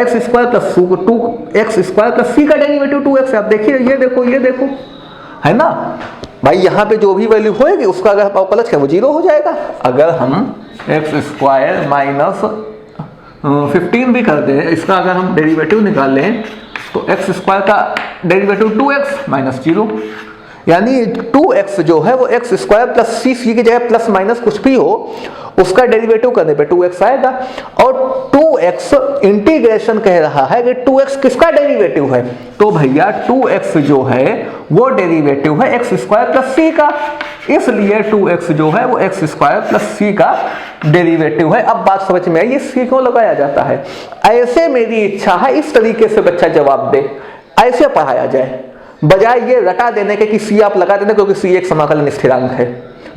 x square plus 2 x square plus C का डेरिवेटिव 2x है। आप देखिए, ये देखो है ना भाई, यहाँ पे जो भी वैल्यू होएगी उसका अगर हम अवकलज करें वो 0 हो जाएगा। अगर हम एक्स स्क्वायर माइनस 15 भी कर दें, इसका अगर हम डेरिवेटिव निकाल लें तो एक्स स्क्वायर का डेरिवेटिव 2x माइनस 0, यानी 2x जो है वो एक्स स्क्वायर प्लस सी की जगह प्लस माइनस कुछ भी हो उसका डेरिवेटिव करने पे 2x आएगा। और 2x इंटीग्रेशन कह रहा है कि 2x किसका डेरिवेटिव है, तो भैया 2x जो है वो डेरिवेटिव है एक्स स्क्वायर प्लस सी का, इसलिए 2x जो है वो एक्स स्क्वायर प्लस सी का डेरिवेटिव है। अब बात समझ में आई, ये सी क्यों लगाया जाता है। ऐसे मेरी इच्छा है इस तरीके से बच्चा जवाब दे, ऐसे पढ़ाया जाए, बजाय ये रटा देने के कि सी आप लगा देना, क्योंकि सी एक समाकलन स्थिरांक है,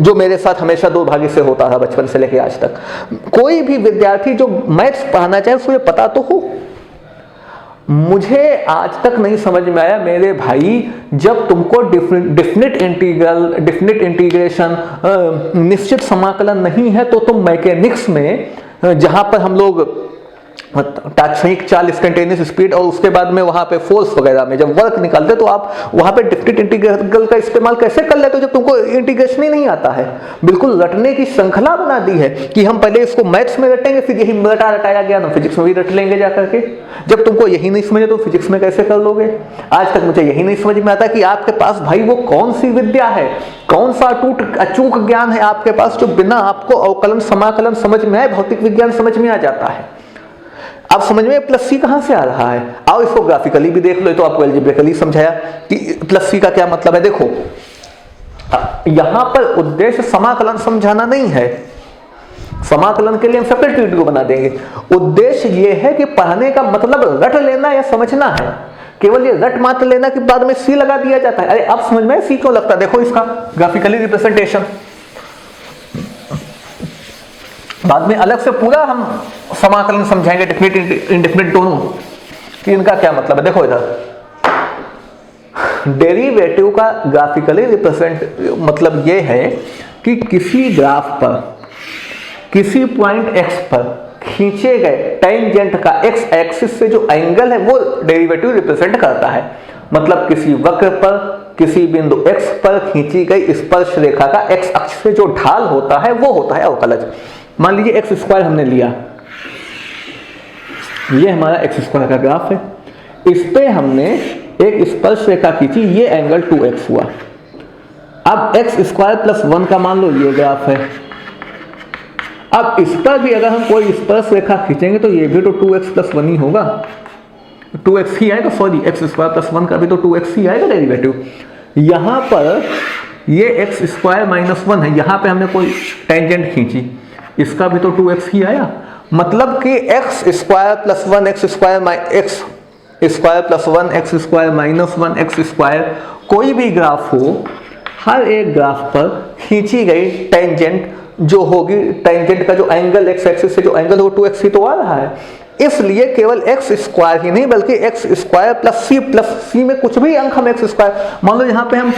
जो मेरे साथ हमेशा दुर्भाग्य से होता था बचपन से लेकर आज तक। कोई भी विद्यार्थी जो मैथ्स पढ़ाना चाहे उसको ये पता तो हो। मुझे आज तक नहीं समझ में आया मेरे भाई, जब तुमको डिफिनिट इंटीग्रल, डिफिनिट इंटीग्रेशन, निश्चित समाकलन नहीं है तो तुम मैकेनिक्स में जहां पर हम लोग तात्क्षणिक चाल, इंस्टेंटेनियस स्पीड, और उसके बाद में वहां पे फोर्स वगैरह में जब वर्क निकालते तो आप वहां पे डिफिनिट इंटीग्रल का इस्तेमाल कैसे कर लेते हो जब तुमको इंटीग्रेशन ही नहीं आता है। बिल्कुल रटने की श्रृंखला बना दी है कि हम पहले इसको मैथ्स में रटेंगे, फिर यही रटाया गया ना फिजिक्स में भी रट लेंगे जाकर के। जब तुमको यही नहीं समझे तो फिजिक्स में कैसे कर लोगे। आज तक मुझे यही नहीं समझ में आता कि आपके पास भाई वो कौन सी विद्या है, कौन सा अचूक ज्ञान है आपके पास जो बिना आपको अवकलन समाकलन समझ में आए भौतिक विज्ञान समझ में आ जाता है। अब समझ में प्लस सी कहां से आ रहा है। आओ इसको ग्राफिकली भी देख लो, तो आपको अलजेब्रिकली समझाया कि प्लस सी का क्या मतलब है। देखो यहां पर उद्देश्य समाकलन समझाना नहीं है, समाकलन के लिए हम सेपरेट वीडियो बना देंगे। उद्देश्य यह है कि पढ़ने का मतलब रट लेना या समझना है, केवल ये रट मात्र लेना कि बाद में सी लगा दिया जाता है। अरे अब समझ में सी क्यों लगता है, देखो इसका ग्राफिकली रिप्रेजेंटेशन, बाद में अलग से पूरा हम समाकलन समझाएंगे डेफिनिट इंडेफिनिट दोनों कि इनका क्या मतलब है। देखो इधर डेरिवेटिव का ग्राफिकली रिप्रेजेंट मतलब ये है कि किसी ग्राफ पर किसी पॉइंट x पर खींचे गए टेंजेंट का x एक्सिस से जो एंगल है वो डेरिवेटिव रिप्रेजेंट करता है। मतलब किसी वक्र पर किसी बिंदु x पर खींची गई स्पर्श रेखा का x अक्ष से जो ढाल होता है वो होता है अवकलज। मान लीजिए एक्स स्क्वायर हमने लिया, ये हमारा एक्स स्क्वायर का ग्राफ है, इस पे हमने एक स्पर्श रेखा खींची, ये एंगल 2x हुआ। अब एक्स स्क्वायर प्लस 1 का मान लो ये ग्राफ है। अब इस पर भी अगर हम कोई स्पर्श रेखा खींचेंगे तो ये भी तो 2x प्लस 1 ही होगा, 2x ही आएगा, सॉरी एक्स स्क्वायर प्लस 1 का भी तो 2x ही आएगा डेरिवेटिव। यहाँ पर ये एक्स स्क्वायर माइनस 1 है, यहाँ पे हमने कोई टेंजेंट खींची, इसका भी तो 2x ही आया। मतलब कि x square plus 1 x square plus 1 x square minus 1 x square, कोई भी ग्राफ हो, हर एक ग्राफ पर खींची गई टेंजेंट जो होगी, टेंजेंट का जो एंगल एक्स एक्सिस से जो एंगल हो 2x ही तो आ रहा है। इसलिए केवल एक्स स्क्वायर ही नहीं बल्कि एक्स स्क्वायर प्लस सी में कुछ भी अंक हम एक्स स्क्वायर, मान लो यहाँ पे हम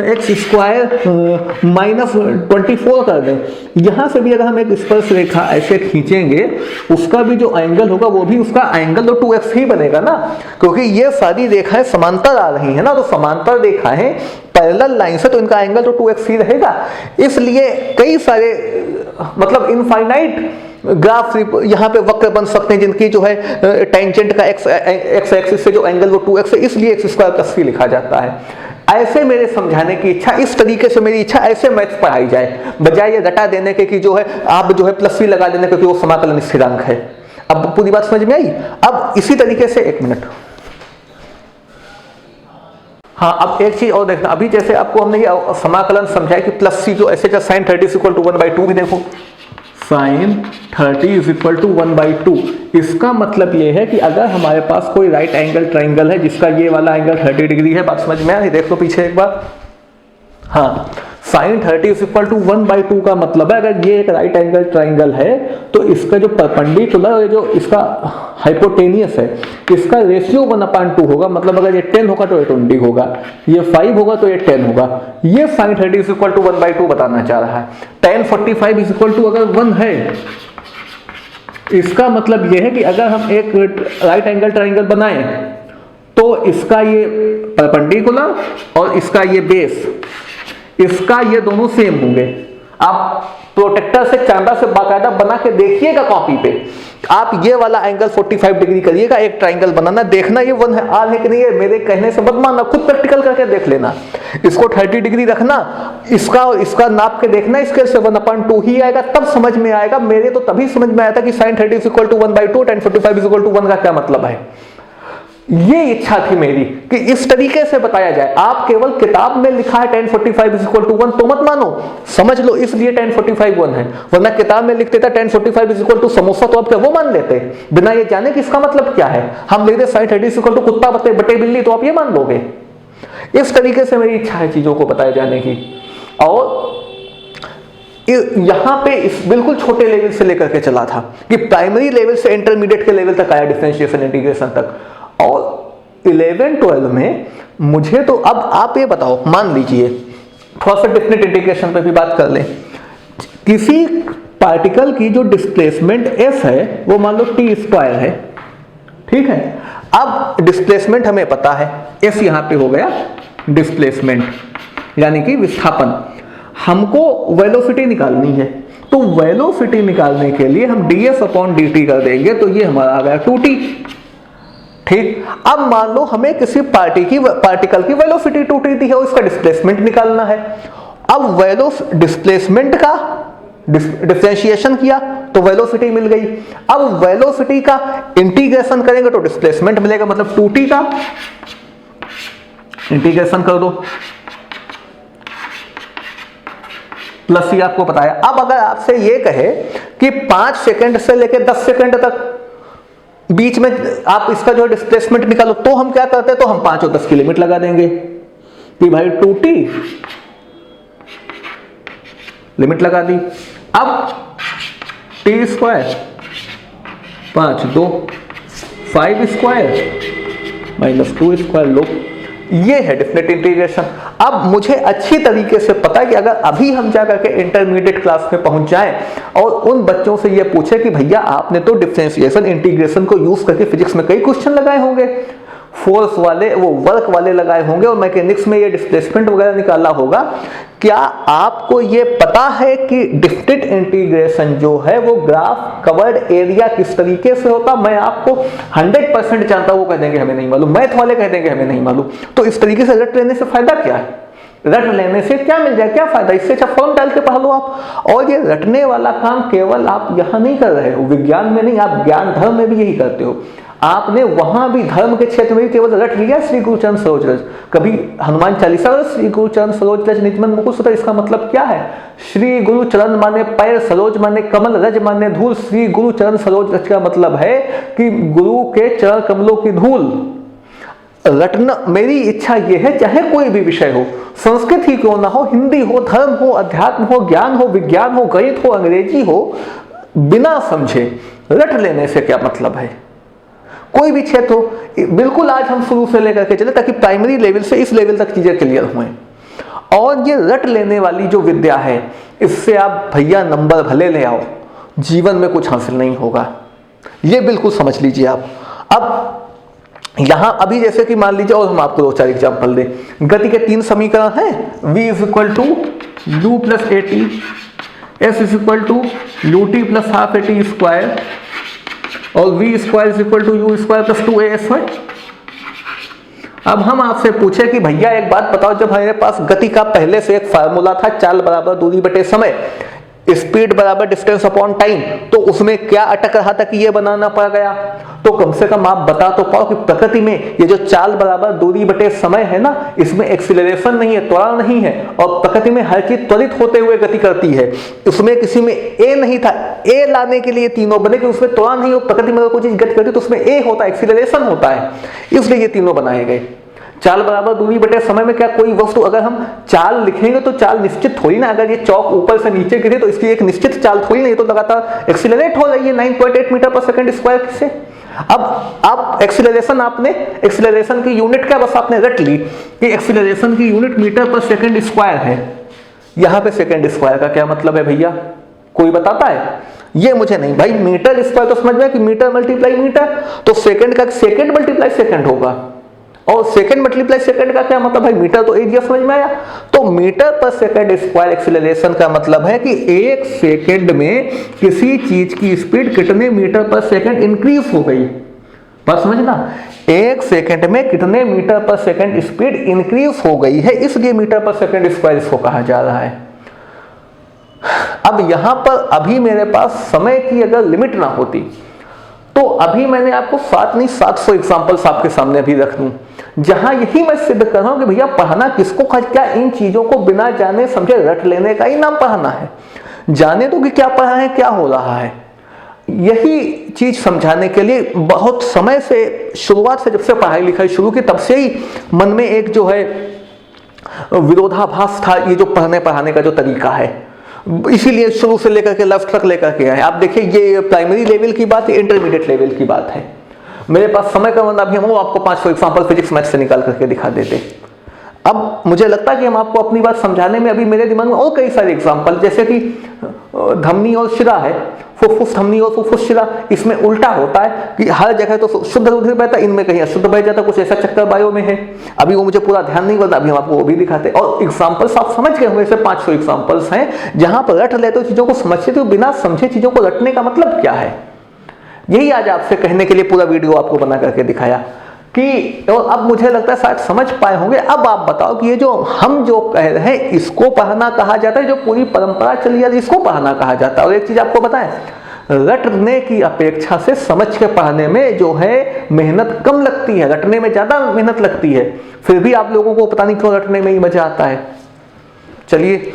एक्स स्क्वायर माइनस 24 कर दें, यहाँ से भी अगर हम एक स्पर्श रेखा ऐसे खींचेंगे, उसका भी जो एंगल होगा वो भी उसका एंगल तो 2x ही बनेगा ना, क्योंकि ये सारी रेखाएं समांतर आ रही है ना, तो समांतर रेखाएं पैरेलल लाइन से, तो इनका एंगल तो 2x ही रहेगा। इसलिए कई सारे मतलब इनफाइनाइट ग्राफ यहाँ पे वक्र बन सकते हैं जिनकी जो है टेंजेंट का एक्स एक्सिस से जो एंगल वो 2x है, इसलिए एक्स स्क्वायर प्लस सी लिखा जाता है। ऐसे मेरे समझाने की इच्छा, इस तरीके से मेरी इच्छा ऐसे मैथ्स पढ़ाई जाए, बजाय ये रटा देने के कि जो है आप जो है प्लस सी लगा देने क्योंकि वो समाकलन स्थिरांक है। अब पूरी बात समझ में आई। अब इसी तरीके से एक मिनट, हाँ अब एक चीज और देखना, अभी जैसे आपको हमने ये समाकलन समझाया कि प्लस सी जो ऐसे साइन 30 इक्वल टू 1/2 भी देखो, साइन 30 इज इक्वल टू 1/2। इसका मतलब ये है कि अगर हमारे पास कोई राइट एंगल ट्राइंगल है जिसका ये वाला एंगल 30 डिग्री है, बात समझ में आ रही, देख लो पीछे एक बार, हाँ साइन 30 इज इक्वल टू 1/2 का मतलब है अगर ये एक राइट एंगल ट्राइंगल है तो इसका जो परपेंडिकुलर जो इसका हाइपोटेनियस है, इसका रेशियो 1/2 होगा। मतलब अगर ये 10 होगा तो ये 20 होगा, ये 5 होगा तो ये 10 होगा। ये साइन 30 इज इक्वल टू 1/2 बताना चाह रहा है। tan 45 इज इक्वल टू अगर 1 है, इसका मतलब ये है कि अगर हम एक राइट एंगल ट्राइंगल बनाएं तो इसका ये परपेंडिकुलर और इसका ये बेस, इसका ये दोनों सेम होंगे। आप प्रोटेक्टर से चांदा से बाकायदा बना के देखिएगा कॉपी पे, आप ये वाला एंगल 45 डिग्री करिएगा, एक ट्राइंगल बनाना, देखना ये 1 है आर है कि नहीं है, मेरे कहने से मत मानना, खुद प्रैक्टिकल करके देख लेना। इसको 30 डिग्री रखना, इसका और इसका नाप के देखना, इसके से 1/2 ही आएगा, तब समझ में आएगा। मेरे तो तभी समझ में आया था कि sine 30 equal to 1/2, tan 45 equal to 1 का क्या मतलब है। ये इच्छा थी मेरी कि इस तरीके से बताया जाए। आप केवल किताब में लिखा है tan 45 इज इक्वल टू 1 तो मत मानो, समझ लो इसलिए tan 45 1 है, वरना किताब में लिखते था tan 45 is equal to samosa तो आप क्या वो मान लेते बिना ये जाने कि इसका मतलब क्या है। हम लिखते sin 30 इज इक्वल टू कुत्ता बटे बिल्ली तो आप ये मान लोगे। इस तरीके से मेरी इच्छा है चीजों को बताए जाने की। और यहां पे इस बिल्कुल छोटे लेवल से लेकर के चला था कि प्राइमरी लेवल से इंटरमीडिएट के लेवल तक आया, डिफरेंशिएशन इंटीग्रेशन तक। और 11-12 में मुझे तो अब आप ये बताओ, मान लीजिए थोड़ा सा डेफिनेट इंटीग्रेशन पे भी बात कर लें, किसी पार्टिकल की जो डिस्प्लेसमेंट s है वो मान लो t² है, ठीक है। अब डिस्प्लेसमेंट हमें पता है, s यहां पे हो गया डिस्प्लेसमेंट यानी कि विस्थापन। हमको वेलोसिटी निकालनी है, तो वेलोसिटी निकालने के लिए हम ds/dt कर देंगे, तो ये हमारा आ गया 2t, ठीक। अब मान लो हमें किसी पार्टिकल की वेलोसिटी 2t दी है और इसका डिस्प्लेसमेंट निकालना है। अब डिस्प्लेसमेंट का डिफरेंशिएशन किया तो वेलोसिटी मिल गई। अब वेलोसिटी का इंटीग्रेशन करेंगे तो डिस्प्लेसमेंट मिलेगा, मतलब 2t का इंटीग्रेशन कर दो प्लस ये आपको बताया। अब अगर आपसे ये कहे कि 5 सेकंड से लेकर 10 सेकंड तक बीच में आप इसका जो डिस्प्लेसमेंट निकालो, तो हम क्या करते हैं, तो हम 5 और 10 की लिमिट लगा देंगे कि भाई 2t लिमिट लगा दी। अब t² 5 2 5² माइनस 2² लो, ये है डेफिनेट इंटीग्रेशन। अब मुझे अच्छी तरीके से पता है कि अगर अभी हम जा करके इंटरमीडिएट क्लास में पहुंच जाएं और उन बच्चों से ये पूछे कि भैया आपने तो डिफरेंशिएशन इंटीग्रेशन को यूज करके फिजिक्स में कई क्वेश्चन लगाए होंगे, फोर्स वाले, वो वर्क वाले लगाए होंगे और मैकेनिक्स में ये डिस्प्लेसमेंट वगैरह निकाला होगा। क्या आपको ये पता है कि डिस्क्रीट इंटीग्रेशन जो है वो ग्राफ कवर्ड एरिया किस तरीके से होता? मैं आपको 100% जानता हूं, वो कह देंगे हमें नहीं मालूम, मैथ वाले कह देंगे हमें नहीं मालूम। तो इस तरीके से रट लेने से फायदा क्या है? रट लेने से क्या मिल जाए, क्या फायदा? इससे अच्छा फॉर्म डाल के पढ़ लो आप। और ये रटने वाला काम केवल आप यहां नहीं कर रहे हो, विज्ञान में नहीं, आप ज्ञान धर्म में भी यही करते हो। आपने वहां भी धर्म के क्षेत्र में भी केवल रट लिया श्री गुरुचरण सरोज रज। कभी हनुमान चालीसा में श्री गुरुचरण सरोज रज निजमन मुकुर सुतर, इसका मतलब क्या है? श्री गुरु चरण माने पैर, सरोज माने कमल, रज माने धूल। श्री गुरु चरण सरोज रज का मतलब है कि गुरु के चरण कमलों की धूल रटना। मेरी इच्छा यह है, चाहे कोई भी विषय हो, संस्कृत ही क्यों ना हो, हिंदी हो, धर्म हो, अध्यात्म हो, ज्ञान हो, विज्ञान हो, गणित हो, अंग्रेजी हो, बिना समझे रट लेने से क्या मतलब है? कोई भी क्षेत्र हो, बिल्कुल आज हम शुरू से लेकर के चले ताकि प्राइमरी लेवल से इस लेवल तक चीजें क्लियर हुए। और ये रट लेने वाली जो विद्या है, इससे आप भैया नंबर भले ले आओ, जीवन में कुछ हासिल नहीं होगा। ये बिल्कुल समझ लीजिए आप। अब यहां अभी जैसे कि मान लीजिए, और हम आपको 2-4 एग्जाम्पल दें। गति के 3 समीकरण हैं, v = u + at, s = ut + half at square और v² = u² + 2as है। अब हम आपसे पूछे कि भैया एक बात बताओ, जब हमारे पास गति का पहले से एक फार्मूला था, चाल बराबर दूरी बटे समय, स्पीड बराबर डिस्टेंस अपॉन टाइम, तो उसमें क्या अटक रहा था कि ये बनाना पड़ गया? तो कम से कम आप बता तो पाओ कि प्रकृति में ये जो चाल बराबर दूरी बटे समय है ना, इसमें एक्सीलरेशन नहीं है, त्वरण नहीं है, और प्रकृति में हर चीज त्वरित होते हुए गति करती है। उसमें किसी में ए नहीं था, ए लाने के लिए तीनों बने कि उसमें त्वरण नहीं हो। प्रकृति में अगर कोई चीज गति करती तो उसमें ए होता है, एक्सीलरेशन होता है, इसलिए ये तीनों बनाए गए। चाल बराबर दूरी बटे समय में क्या कोई वस्तु, अगर हम चाल लिखेंगे तो चाल निश्चित थोड़ी ना, अगर ये चौक ऊपर से नीचे गिरे तो इसकी एक निश्चित चाल थोड़ी नहीं, तो लगातार एक्सीलरेट हो रही है 9.8 मीटर पर सेकंड स्क्वायर से। अब आप एक्सीलरेशन, आपने एक्सीलरेशन की यूनिट क्या बस आपने रट ली कि एक्सीलरेशन की यूनिट मीटर पर सेकंड स्क्वायर है। यहां पे सेकंड स्क्वायर का क्या मतलब है भैया? कोई बताता है? ये मुझे नहीं भाई। मीटर स्क्वायर तो समझ में कि मीटर मल्टीप्लाई मीटर, तो सेकंड का सेकंड मल्टीप्लाई सेकंड होगा, और सेकंड मल्टीप्लाई सेकंड का क्या मतलब भाई? मीटर तो एरिया समझ में आया। तो मीटर पर सेकंड स्क्वायर एक्सीलरेशन का मतलब है कि एक सेकंड में किसी चीज की स्पीड कितने मीटर पर सेकंड इंक्रीज हो गई। बस समझना, एक सेकंड में कितने मीटर पर सेकंड स्पीड इंक्रीज हो गई है, इसलिए मीटर पर सेकंड स्क्वायर इसको कहा जा रहा है। अब यहां पर अभी मेरे पास समय की अगर लिमिट ना होती तो अभी मैंने आपको 700 एग्जाम्पल्स आपके सामने अभी रख दूं, जहां यही मैं सिद्ध कर रहा हूं कि भैया पढ़ना किसको, क्या इन चीजों को बिना जाने समझे रट लेने का ही नाम पढ़ना है। जाने तो कि क्या पढ़ा है, क्या हो रहा है। यही चीज समझाने के लिए बहुत समय से, शुरुआत से, जब से पढ़ाई लिखाई शुरू की तब से ही मन में एक जो है विरोधाभास था, ये जो पढ़ने पढ़ाने का जो तरीका है, इसीलिए शुरू से लेकर के लास्ट तक लेकर के आए। आप देखिए, ये प्राइमरी लेवल की बात है, इंटरमीडिएट लेवल की बात है। मेरे पास समय का वरना भी हम आपको 500 एग्जाम्पल फिजिक्स मैथ से निकाल करके दिखा देते। अब मुझे लगता है कि हम आपको अपनी बात समझाने में, अभी मेरे दिमाग में और कई सारे एग्जाम्पल, जैसे कि धमनी और शिरा है, फुफ्फुस धमनी और फुफ्फुस शिरा, इसमें उल्टा होता है कि हर जगह तो शुद्ध रुधिर बहता है, इनमें कहीं अशुद्ध बह जाता, कुछ ऐसा चक्कर बायो में है। अभी वो मुझे पूरा ध्यान नहीं, वरना अभी हम आपको वो भी दिखाते। और एग्जाम्पल्स आप समझ गए होंगे, ऐसे 500 एग्जाम्पल्स हैं जहां पर रट लेते हो चीजों को, समझते हो बिना समझे चीजों को। रटने का मतलब क्या है, यही आज आपसे कहने के लिए पूरा वीडियो आपको बना करके दिखाया कि, और अब मुझे लगता है शायद समझ पाए होंगे। अब आप बताओ कि ये जो हम जो कह रहे हैं इसको पढ़ना कहा जाता है, जो पूरी परंपरा चली है इसको पढ़ना कहा जाता है। और एक चीज आपको बताएं, रटने की अपेक्षा से समझ के पढ़ने में जो है मेहनत कम लगती है, रटने में ज्यादा मेहनत लगती है। फिर भी आप लोगों को पता नहीं क्यों रटने में ही मजा आता है। चलिए